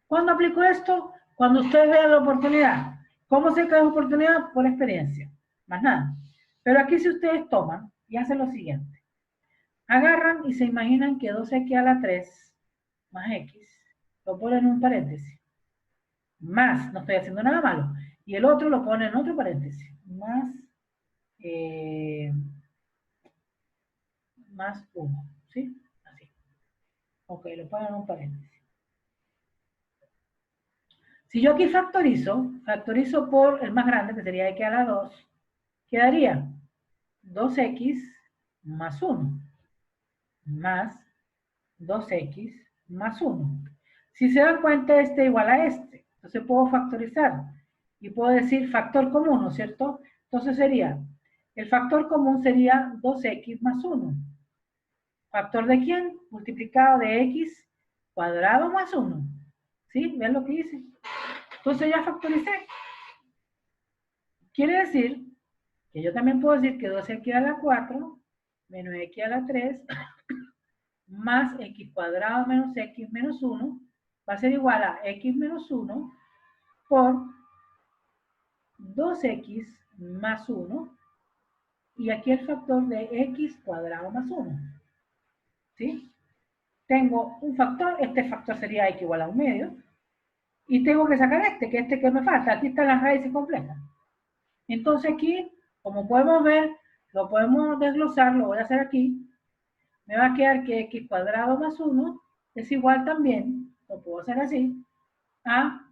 ¿Cuándo aplico esto? Cuando ustedes vean la oportunidad. ¿Cómo sé que es oportunidad? Por experiencia. Más nada. Pero aquí si ustedes toman y hacen lo siguiente. Agarran y se imaginan que 2x a la 3 más x, lo ponen en un paréntesis. Más, no estoy haciendo nada malo. Y el otro lo ponen en otro paréntesis. Más, más 1. ¿Sí? Así. Ok, lo ponen en un paréntesis. Si yo aquí factorizo por el más grande, que sería x a la 2, quedaría 2x más 1 más 2x más 1. Si se dan cuenta, este igual a este. Entonces puedo factorizar y puedo decir factor común, ¿no es cierto? Entonces sería, el factor común sería 2x más 1. ¿Factor de quién? Multiplicado de x cuadrado más 1. ¿Sí? ¿Ven lo que hice? Entonces ya factoricé. Quiere decir que yo también puedo decir que 2x a la 4 menos x a la 3 más x cuadrado menos x menos 1 va a ser igual a x menos 1 por 2x más 1 y aquí el factor de x cuadrado más 1. ¿Sí? Tengo un factor, este factor sería x igual a 1 medio, y tengo que sacar este que me falta. Aquí están las raíces completas. Entonces aquí, como podemos ver, lo podemos desglosar, lo voy a hacer aquí. Me va a quedar que x cuadrado más 1 es igual también, lo puedo hacer así, a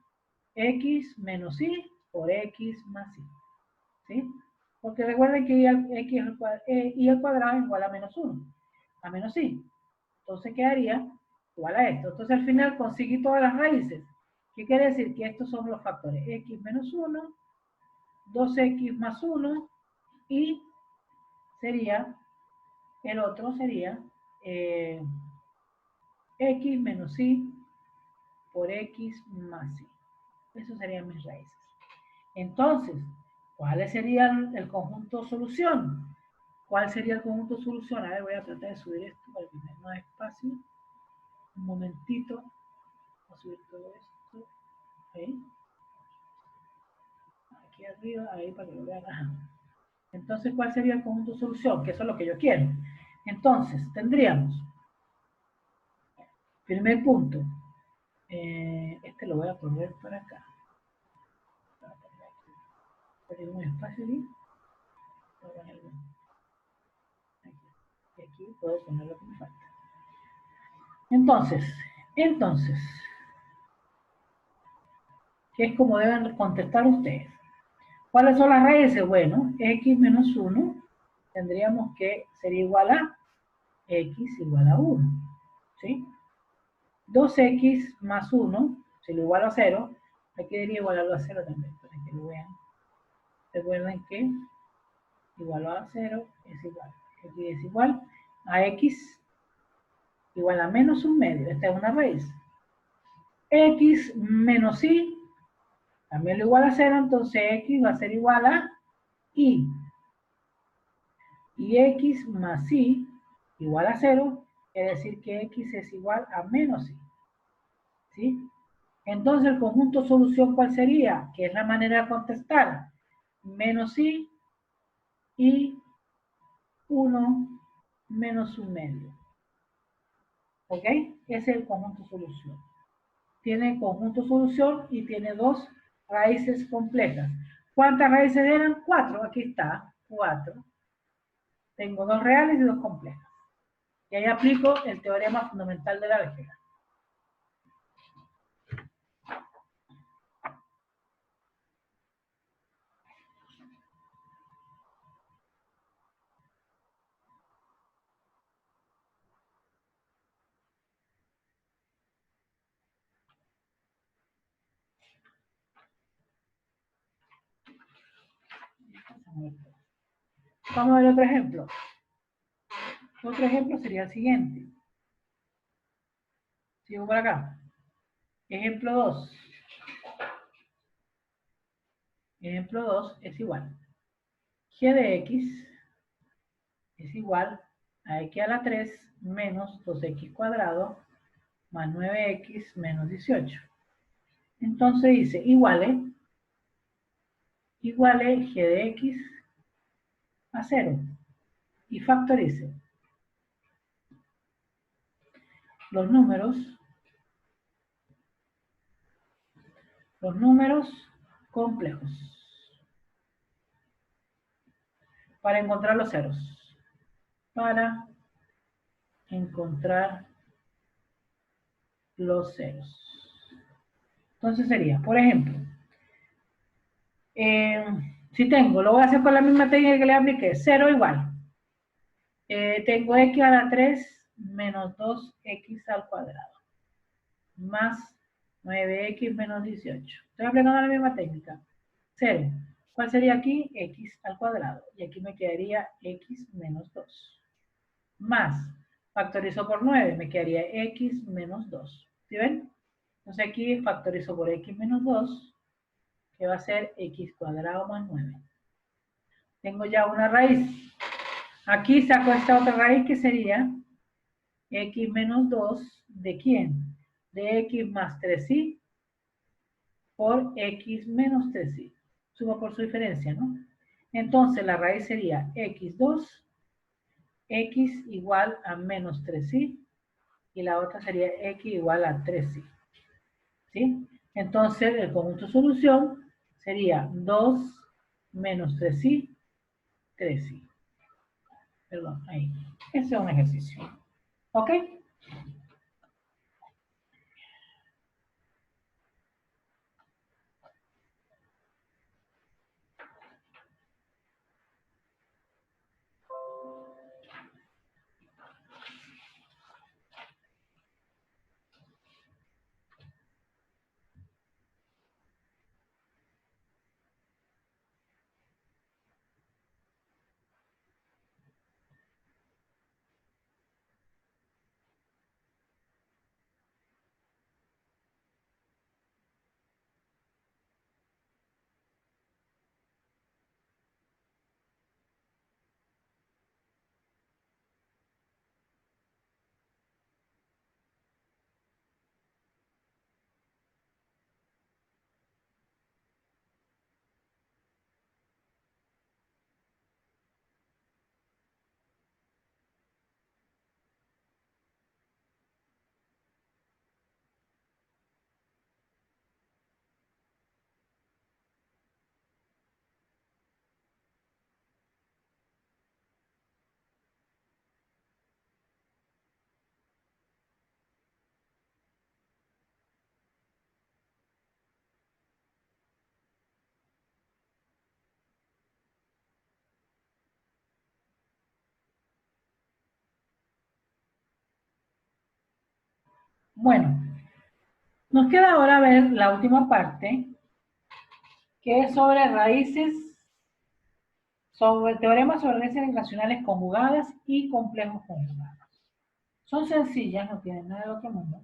x menos y por x más y. ¿Sí? Porque recuerden que y al cuadrado es igual a menos 1, a menos y. Entonces quedaría igual a esto. Entonces al final conseguí todas las raíces. ¿Qué quiere decir? Que estos son los factores x menos 1 2x más 1 y sería, el otro sería x menos y por x más y. Eso serían mis raíces. Entonces, ¿cuál sería el conjunto solución? ¿Cuál sería el conjunto solución? A ver, voy a tratar de subir esto para que tenga más espacio. Un momentito. Voy a subir todo esto. Ahí. Aquí arriba, ahí para que lo vean. Ajá. Entonces, ¿cuál sería el conjunto solución? Que eso es lo que yo quiero. Entonces, tendríamos, primer punto, este lo voy a poner para acá. Tengo un espacio aquí. Y aquí puedo poner lo que me falta. Entonces, ¿qué es como deben contestar ustedes? ¿Cuáles son las raíces? Bueno, x menos 1 tendríamos que ser igual a x igual a 1. ¿Sí? 2x más 1, si lo igualo a 0, aquí debería igualarlo a 0 también, para que lo vean. Recuerden que igual a 0 es igual. Aquí es igual a x igual a menos un medio. Esta es una raíz. X menos y también lo igual a 0, entonces x va a ser igual a y. Y x más y igual a 0, quiere decir que x es igual a menos y. ¿Sí? Entonces el conjunto solución, ¿cuál sería? Que es la manera de contestar. Menos y 1 menos un medio. ¿Ok? Ese es el conjunto solución. Tiene conjunto solución y tiene dos raíces completas. ¿Cuántas raíces eran? 4. Aquí está, 4. Tengo dos reales y dos complejas. Y ahí aplico el teorema fundamental de la álgebra. Vamos a ver otro ejemplo. Otro ejemplo sería el siguiente. Sigo por acá. Ejemplo 2. Ejemplo 2 es igual. G de x es igual a x a la 3 menos 2x cuadrado más 9x menos 18. Entonces dice iguale g de x a 0 y factorice los números complejos para encontrar los ceros. Para encontrar los ceros. Entonces sería, por ejemplo, si tengo, lo voy a hacer con la misma técnica que le apliqué, 0 igual. Tengo x a la 3 menos 2x al cuadrado más 9x menos 18. Estoy aplicando la misma técnica. 0. ¿Cuál sería aquí? X al cuadrado. Y aquí me quedaría x menos 2. Más, factorizo por 9, me quedaría x menos 2. ¿Sí ven? Entonces aquí factorizo por x menos 2, que va a ser x cuadrado más 9. Tengo ya una raíz. Aquí saco esta otra raíz que sería x menos 2, ¿de quién? De x más 3y por x menos 3y. Sumo por su diferencia, ¿no? Entonces la raíz sería x2, x igual a menos 3y, y la otra sería x igual a 3y. ¿Sí? Entonces el conjunto solución sería 2 menos 3y, 3y. Perdón, ahí. Ese es un ejercicio. ¿Ok? Bueno, nos queda ahora ver la última parte, que es sobre raíces, sobre teoremas sobre raíces irracionales conjugadas y complejos conjugados. Son sencillas, no tienen nada de otro mundo.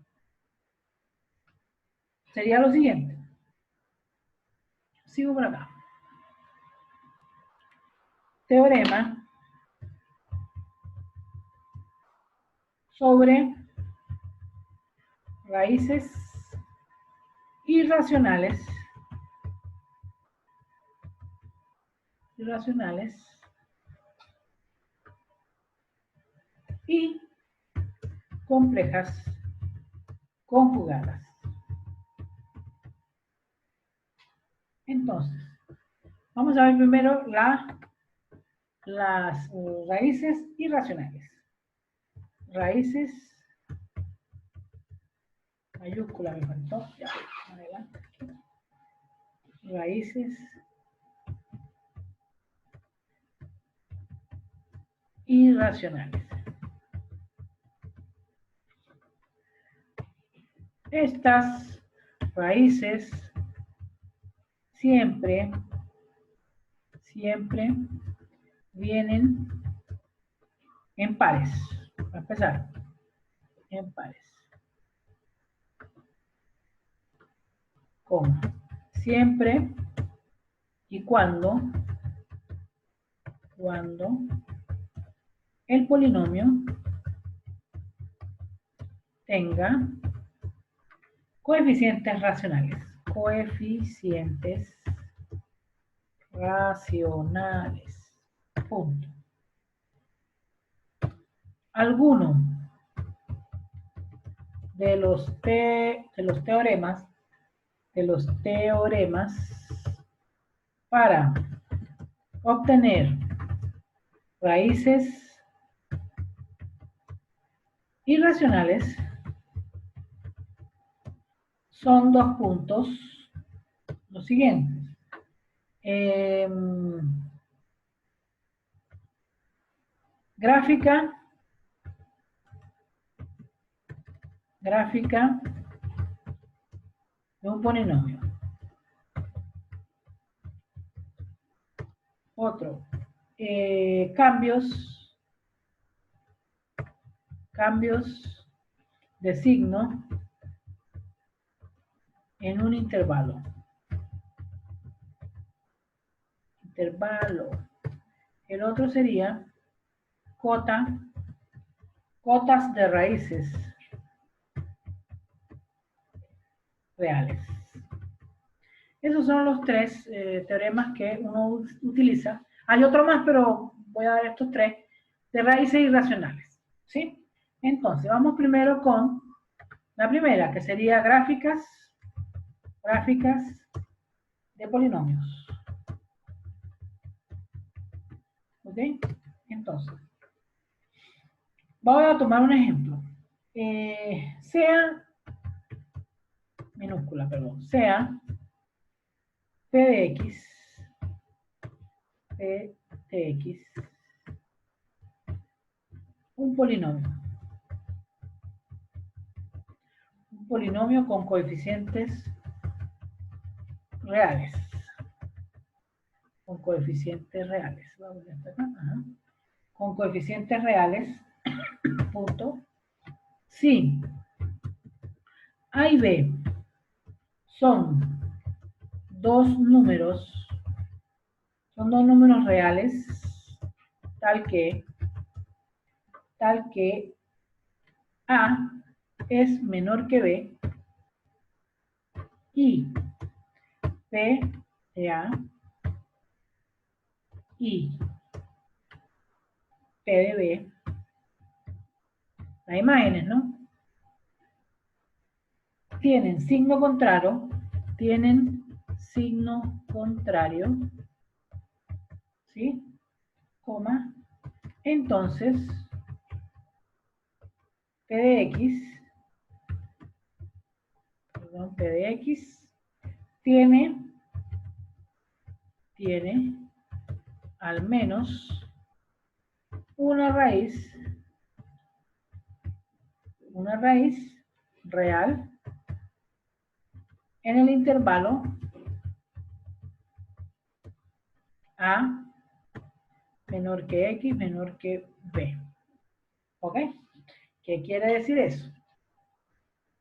Sería lo siguiente. Sigo por acá. Teorema sobre raíces irracionales y complejas conjugadas. Entonces, vamos a ver primero las raíces irracionales. Raíces, mayúscula me faltó, ya, adelante. Raíces irracionales. Estas raíces siempre vienen en pares. Para empezar, en pares. Coma. Siempre y cuando el polinomio tenga coeficientes racionales. Coeficientes racionales. Punto. Alguno de los teoremas para obtener raíces irracionales son dos puntos los siguientes. Gráfica de un polinomio. Otro, cambios de signo en un intervalo. El otro sería cotas de raíces reales. Esos son los tres teoremas que uno utiliza. Hay otro más, pero voy a dar estos tres de raíces irracionales. ¿Sí? Entonces, vamos primero con la primera, que sería gráficas de polinomios. ¿Ok? Entonces, voy a tomar un ejemplo. Sea P de X, un polinomio con coeficientes reales. Con coeficientes reales. Vamos a acá. Ajá. Con coeficientes reales, punto. Si A y B son dos números reales, tal que A es menor que B y P de A y P de B, las imágenes, ¿no? Tienen signo contrario, ¿sí? Coma. Entonces, P de X tiene al menos una raíz real en el intervalo A menor que X menor que B. ¿Ok? ¿Qué quiere decir eso?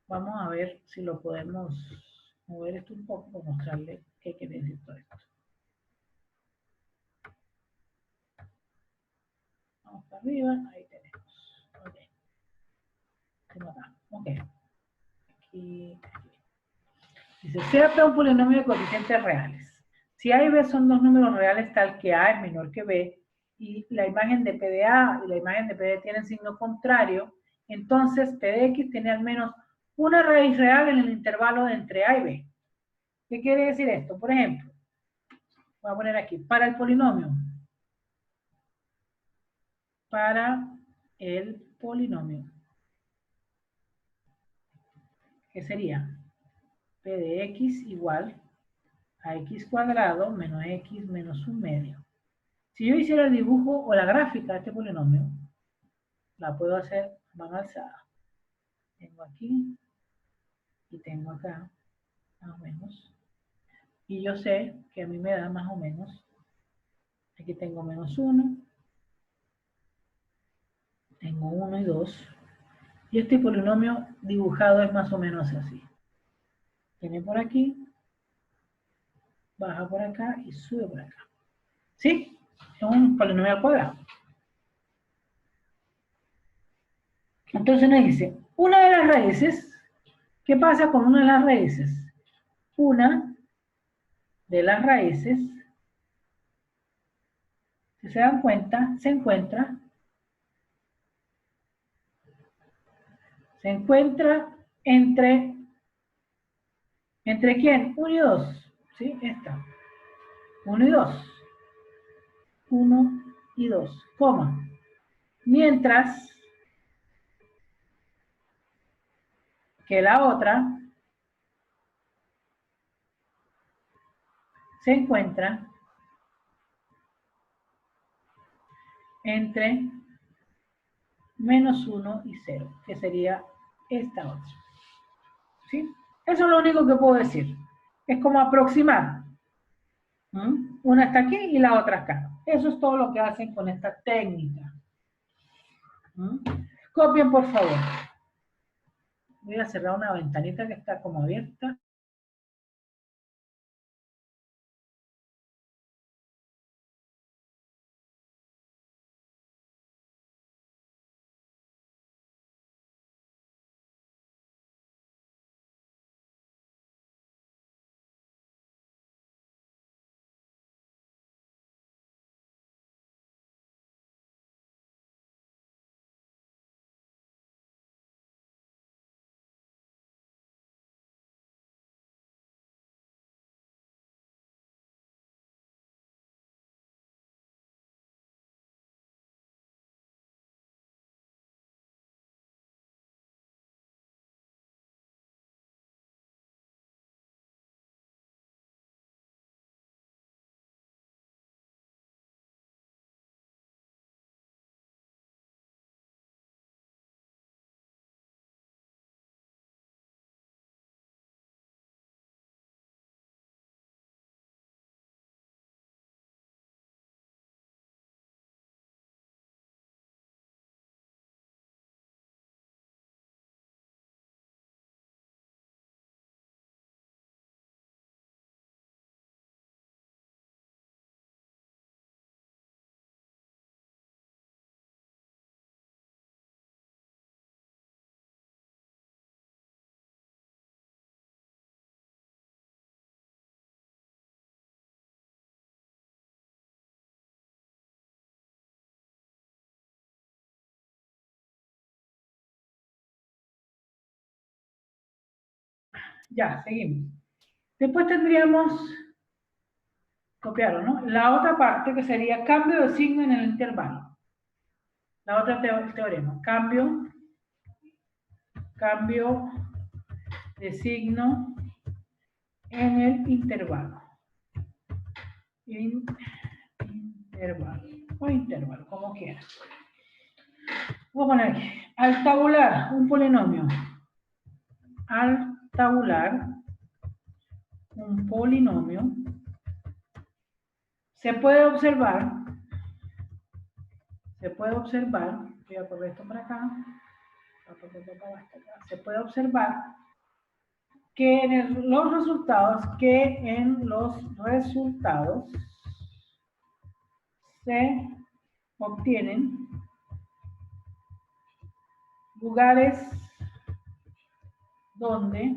Vamos a ver si lo podemos mover esto un poco para mostrarle qué quiere decir todo esto. Vamos para arriba, ahí tenemos. Ok. Ok. Aquí. Dice, sea P un polinomio de coeficientes reales. Si A y B son dos números reales tal que A es menor que B y la imagen de P de A y la imagen de P de B tienen signo contrario, entonces P de X tiene al menos una raíz real en el intervalo de entre A y B. ¿Qué quiere decir esto? Por ejemplo, voy a poner aquí, para el polinomio, ¿qué sería? P de X igual a X cuadrado menos X menos un medio. Si yo hiciera el dibujo o la gráfica de este polinomio, la puedo hacer a mano alzada. Tengo aquí y tengo acá, más o menos. Y yo sé que a mí me da más o menos, aquí tengo menos 1, tengo 1 y 2. Y este polinomio dibujado es más o menos así. Viene por aquí, baja por acá y sube por acá. ¿Sí? Es un polinomio al cuadrado. Entonces nos dice, una de las raíces, ¿qué pasa con una de las raíces? Una de las raíces, si se dan cuenta, se encuentra entre ¿quién? 1 y 2, ¿sí? Esta. 1 y 2. 1 y 2, coma. Mientras que la otra se encuentra entre menos 1 y 0, que sería esta otra. ¿Sí? Eso es lo único que puedo decir. Es como aproximar. Una está aquí y la otra acá. Eso es todo lo que hacen con esta técnica. Copien, por favor. Voy a cerrar una ventanita que está como abierta. Ya, seguimos. Después tendríamos, copiaron, ¿no? La otra parte que sería cambio de signo en el intervalo. La otra teorema, cambio de signo en el intervalo. Intervalo, o intervalo, como quieras. Voy a poner aquí, al tabular un polinomio al tabular un polinomio, se puede observar, voy a correr esto para acá, se puede observar que en los resultados se obtienen lugares donde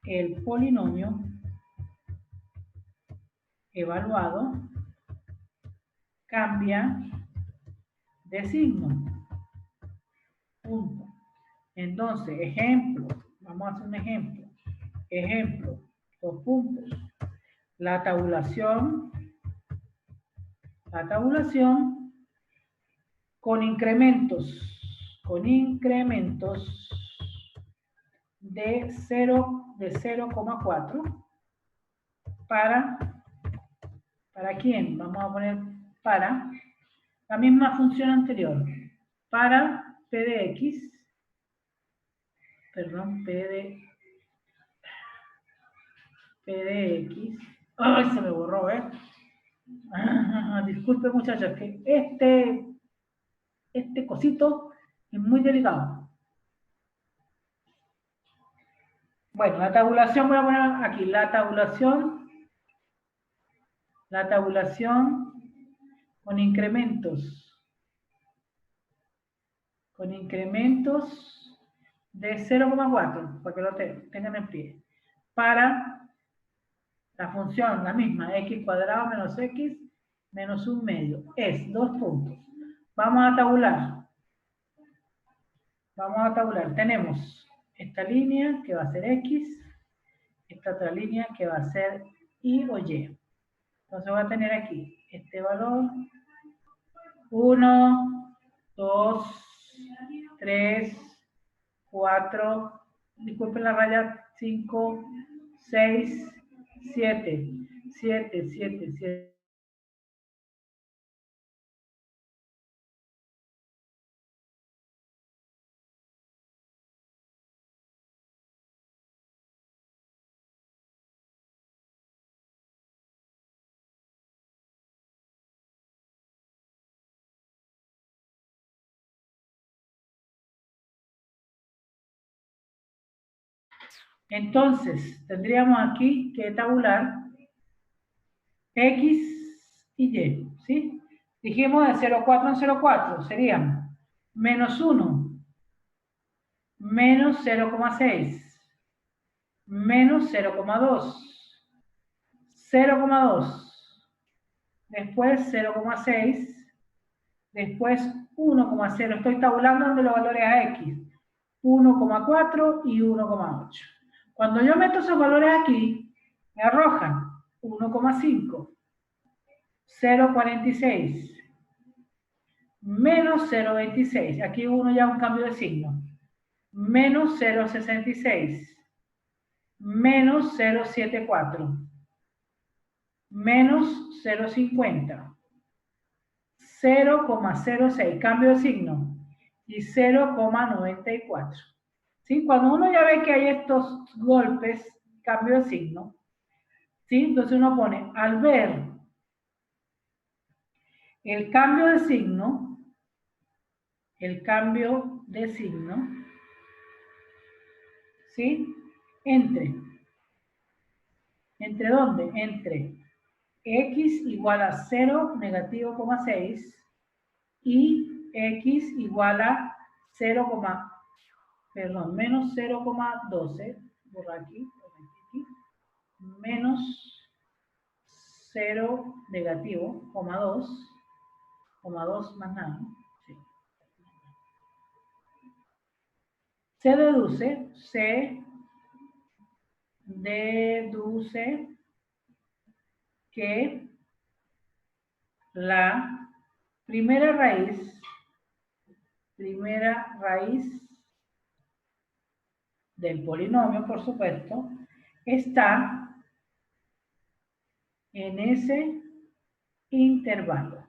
el polinomio evaluado cambia de signo. Punto. Entonces, ejemplo, vamos a hacer un ejemplo. Ejemplo, 2 puntos. La tabulación con incrementos de 0,4 ¿para quién? Vamos a poner para la misma función anterior, para P de X, perdón, P de X, ¡ay, se me borró, disculpe muchachos, que este cosito es muy delicado. Bueno, la tabulación, voy a poner aquí, la tabulación con incrementos de 0,4, para que lo tengan en pie, para la función, la misma, x cuadrado menos x menos 1 medio, es 2 puntos. Vamos a tabular. Tenemos esta línea que va a ser x, esta otra línea que va a ser y o y. Entonces voy a tener aquí este valor, 1, 2, 3, 4, disculpen la raya, 5, 6, 7, 7, 7, 7. Entonces, tendríamos aquí que tabular X y Y, ¿sí? Dijimos de 0,4 en 0,4, serían menos 1, menos 0,6, menos 0,2, 0,2, después 0,6, después 1,0, estoy tabulando de los valores a X, 1,4 y 1,8. Cuando yo meto esos valores aquí, me arrojan 1,5, 0,46, menos 0,26, aquí hubo ya un cambio de signo, menos 0,66, menos 0,74, menos 0,50, 0,06, cambio de signo, y 0,94. ¿Sí? Cuando uno ya ve que hay estos golpes, cambio de signo, ¿sí? Entonces uno pone, al ver el cambio de signo, ¿sí? ¿Entre dónde? Entre x igual a 0, negativo, 6, y x igual a 0, menos 0,12, por aquí, menos 0, negativo, 2 más nada, sí. Se deduce que la primera raíz del polinomio, por supuesto, está en ese intervalo.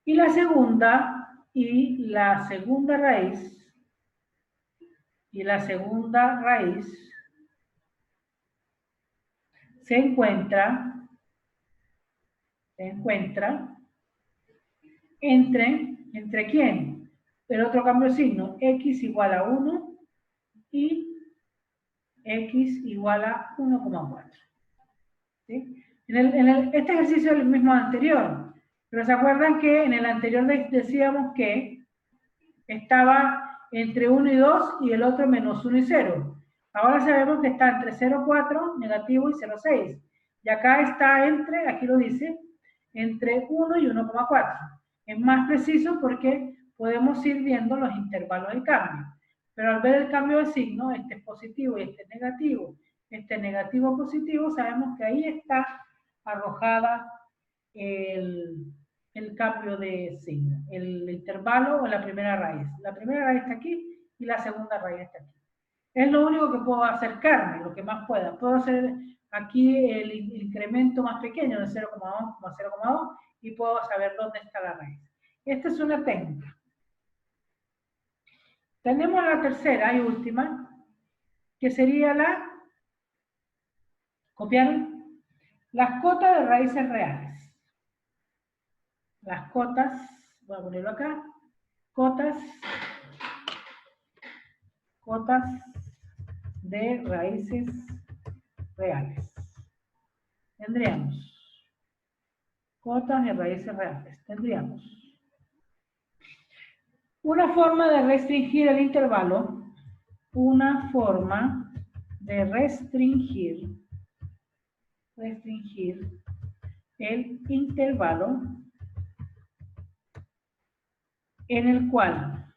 Y la segunda y la segunda raíz se encuentra ¿entre quién? El otro cambio de signo, x igual a 1 y x igual a 1,4. ¿Sí? Este ejercicio es el mismo anterior, pero ¿se acuerdan que en el anterior decíamos que estaba entre 1 y 2 y el otro menos 1 y 0? Ahora sabemos que está entre 0,4, negativo, y 0,6. Y acá está entre, aquí lo dice, entre 1 y 1,4. Es más preciso porque podemos ir viendo los intervalos del cambio. Pero al ver el cambio de signo, este es positivo y este negativo positivo, sabemos que ahí está arrojada el cambio de signo, el intervalo o la primera raíz. La primera raíz está aquí y la segunda raíz está aquí. Es lo único que puedo acercarme, lo que más pueda. Puedo hacer aquí el incremento más pequeño de 0,2, 0,2 y puedo saber dónde está la raíz. Esta es una técnica. Tenemos la tercera y última, que sería la, ¿copiaron? Las cotas de raíces reales. Las cotas, voy a ponerlo acá, cotas de raíces reales. Tendríamos cotas de raíces reales. Tendríamos una forma de restringir el intervalo, restringir el intervalo en el cual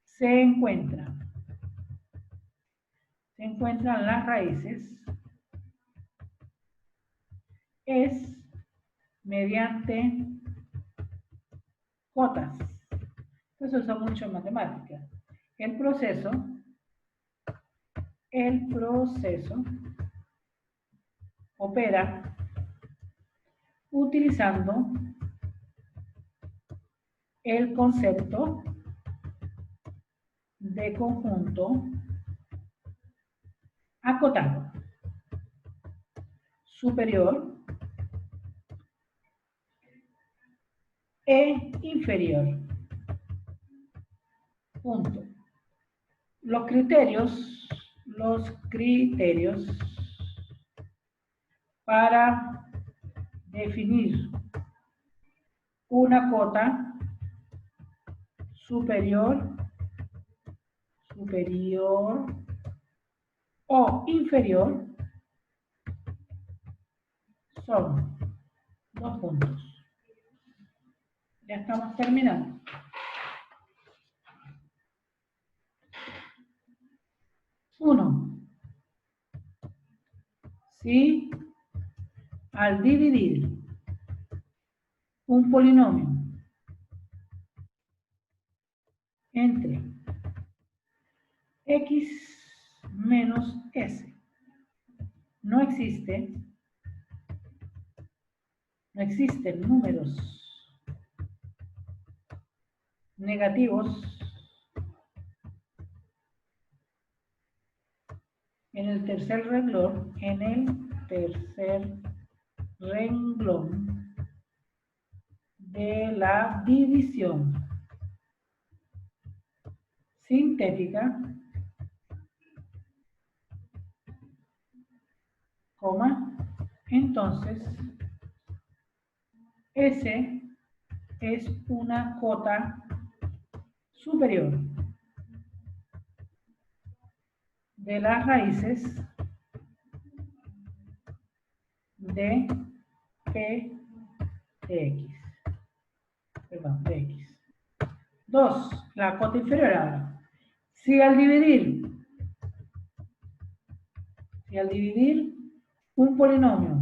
se encuentran las raíces es mediante cotas. Eso se usa mucho en matemáticas. El proceso opera utilizando el concepto de conjunto acotado, superior e inferior. Punto. Los criterios para definir una cota superior o inferior son 2 puntos. Ya estamos terminando. Uno, si al dividir un polinomio entre x menos s no existen números negativos en el tercer renglón, de la división sintética, entonces S es una cota superior de las raíces de P de X. Perdón, de X. 2. La cota inferior ahora. Si al dividir un polinomio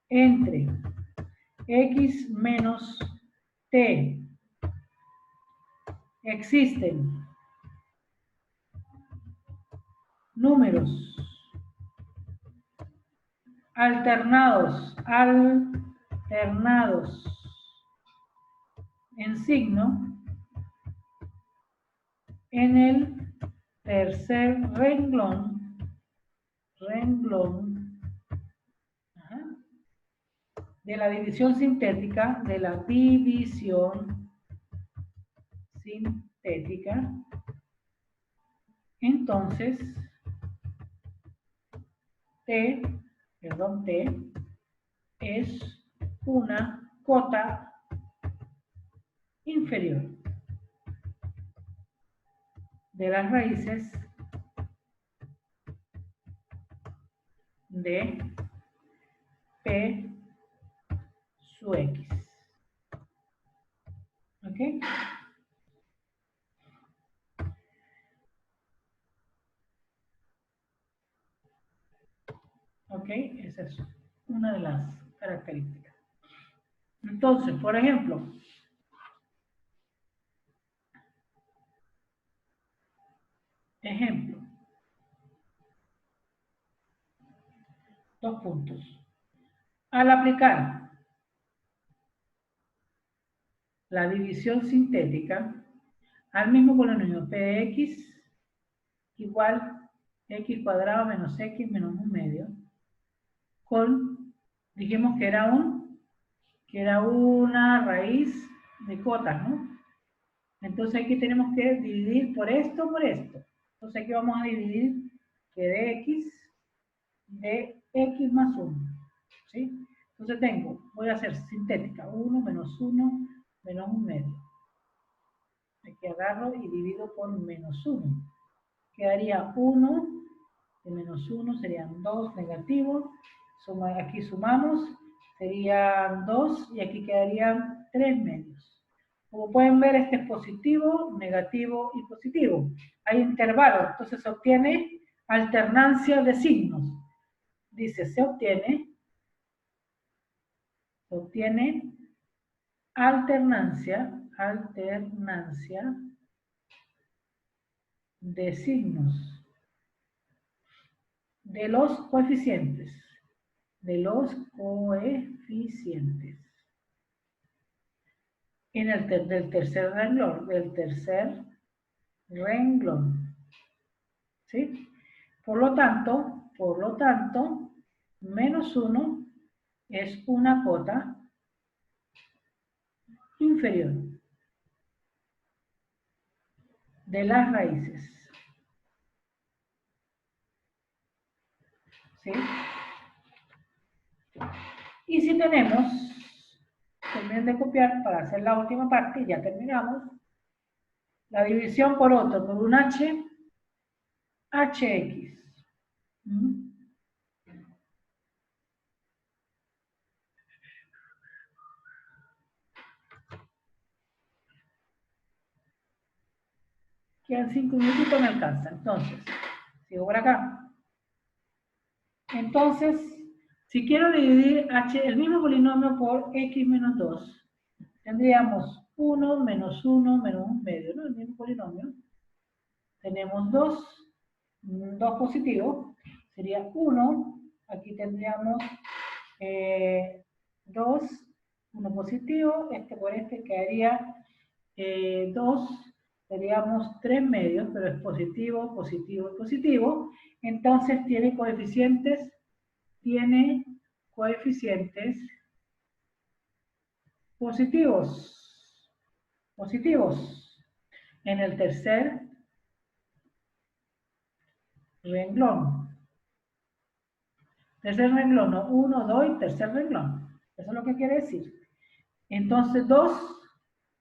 entre x menos t existen números alternados en signo en el tercer renglón, ajá, de la división sintética, entonces T es una cota inferior de las raíces de P su X. ¿Ok? ¿Ok? Esa es una de las características. Entonces, por ejemplo, dos puntos. Al aplicar la división sintética al mismo polinomio Px igual x cuadrado menos x menos 1/2 con, dijimos que era una raíz de cotas, ¿no? Entonces aquí tenemos que dividir por esto, Entonces aquí vamos a dividir que de x más 1, ¿sí? Entonces voy a hacer sintética, 1 menos 1 menos 1/2. Aquí agarro y divido por menos 1. Quedaría 1, de menos 1 serían 2 negativos. Aquí sumamos, serían 2 y aquí quedarían 3 medios. Como pueden ver, este es positivo, negativo y positivo. Hay intervalos, entonces se obtiene alternancia de signos. Dice, se obtiene alternancia de signos de los coeficientes. En del tercer renglón, ¿sí? Por lo tanto, menos 1 es una cota inferior de las raíces, ¿sí? Y si tenemos, terminen de copiar para hacer la última parte, ya terminamos, la división por otro, por un hx. Quedan 5 minutitos, me alcanza. Entonces, sigo por acá. Entonces, si quiero dividir el mismo polinomio por x menos 2, tendríamos 1 menos 1 menos 1/2, ¿no? El mismo polinomio. Tenemos 2 positivos, sería 1. Aquí tendríamos 2, 1 positivo, por este quedaría 2, seríamos 3 medios, pero es positivo, positivo y positivo. Entonces tiene coeficientes positivos en el tercer renglón. Tercer renglón, no, 1, 2 y tercer renglón. Eso es lo que quiere decir. Entonces 2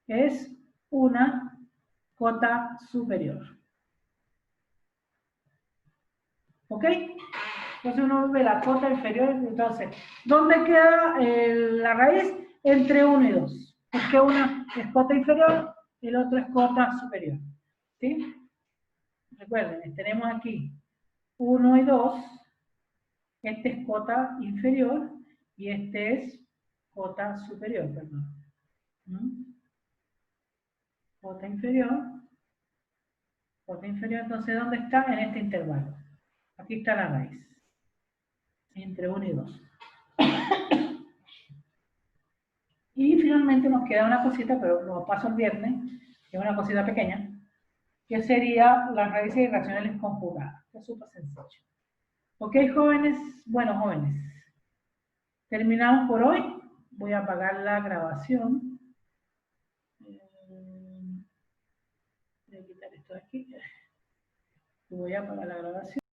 es una cota superior. ¿Ok? Entonces uno ve la cota inferior. Entonces, ¿dónde queda la raíz? Entre 1 y 2. Porque una es cota inferior y el otro es cota superior. ¿Sí? Recuerden, tenemos aquí 1 y 2. Este es cota inferior y este es cota superior, perdón. Cota inferior. Entonces, ¿dónde está? En este intervalo. Aquí está la raíz. Entre 1 y 2. Y finalmente nos queda una cosita, pero lo paso el viernes, que es una cosita pequeña, que sería las raíces irracionales conjugadas, que es súper sencillo. Ok, jóvenes, bueno, jóvenes, terminamos por hoy. Voy a apagar la grabación. Voy a quitar esto de aquí. Voy a apagar la grabación.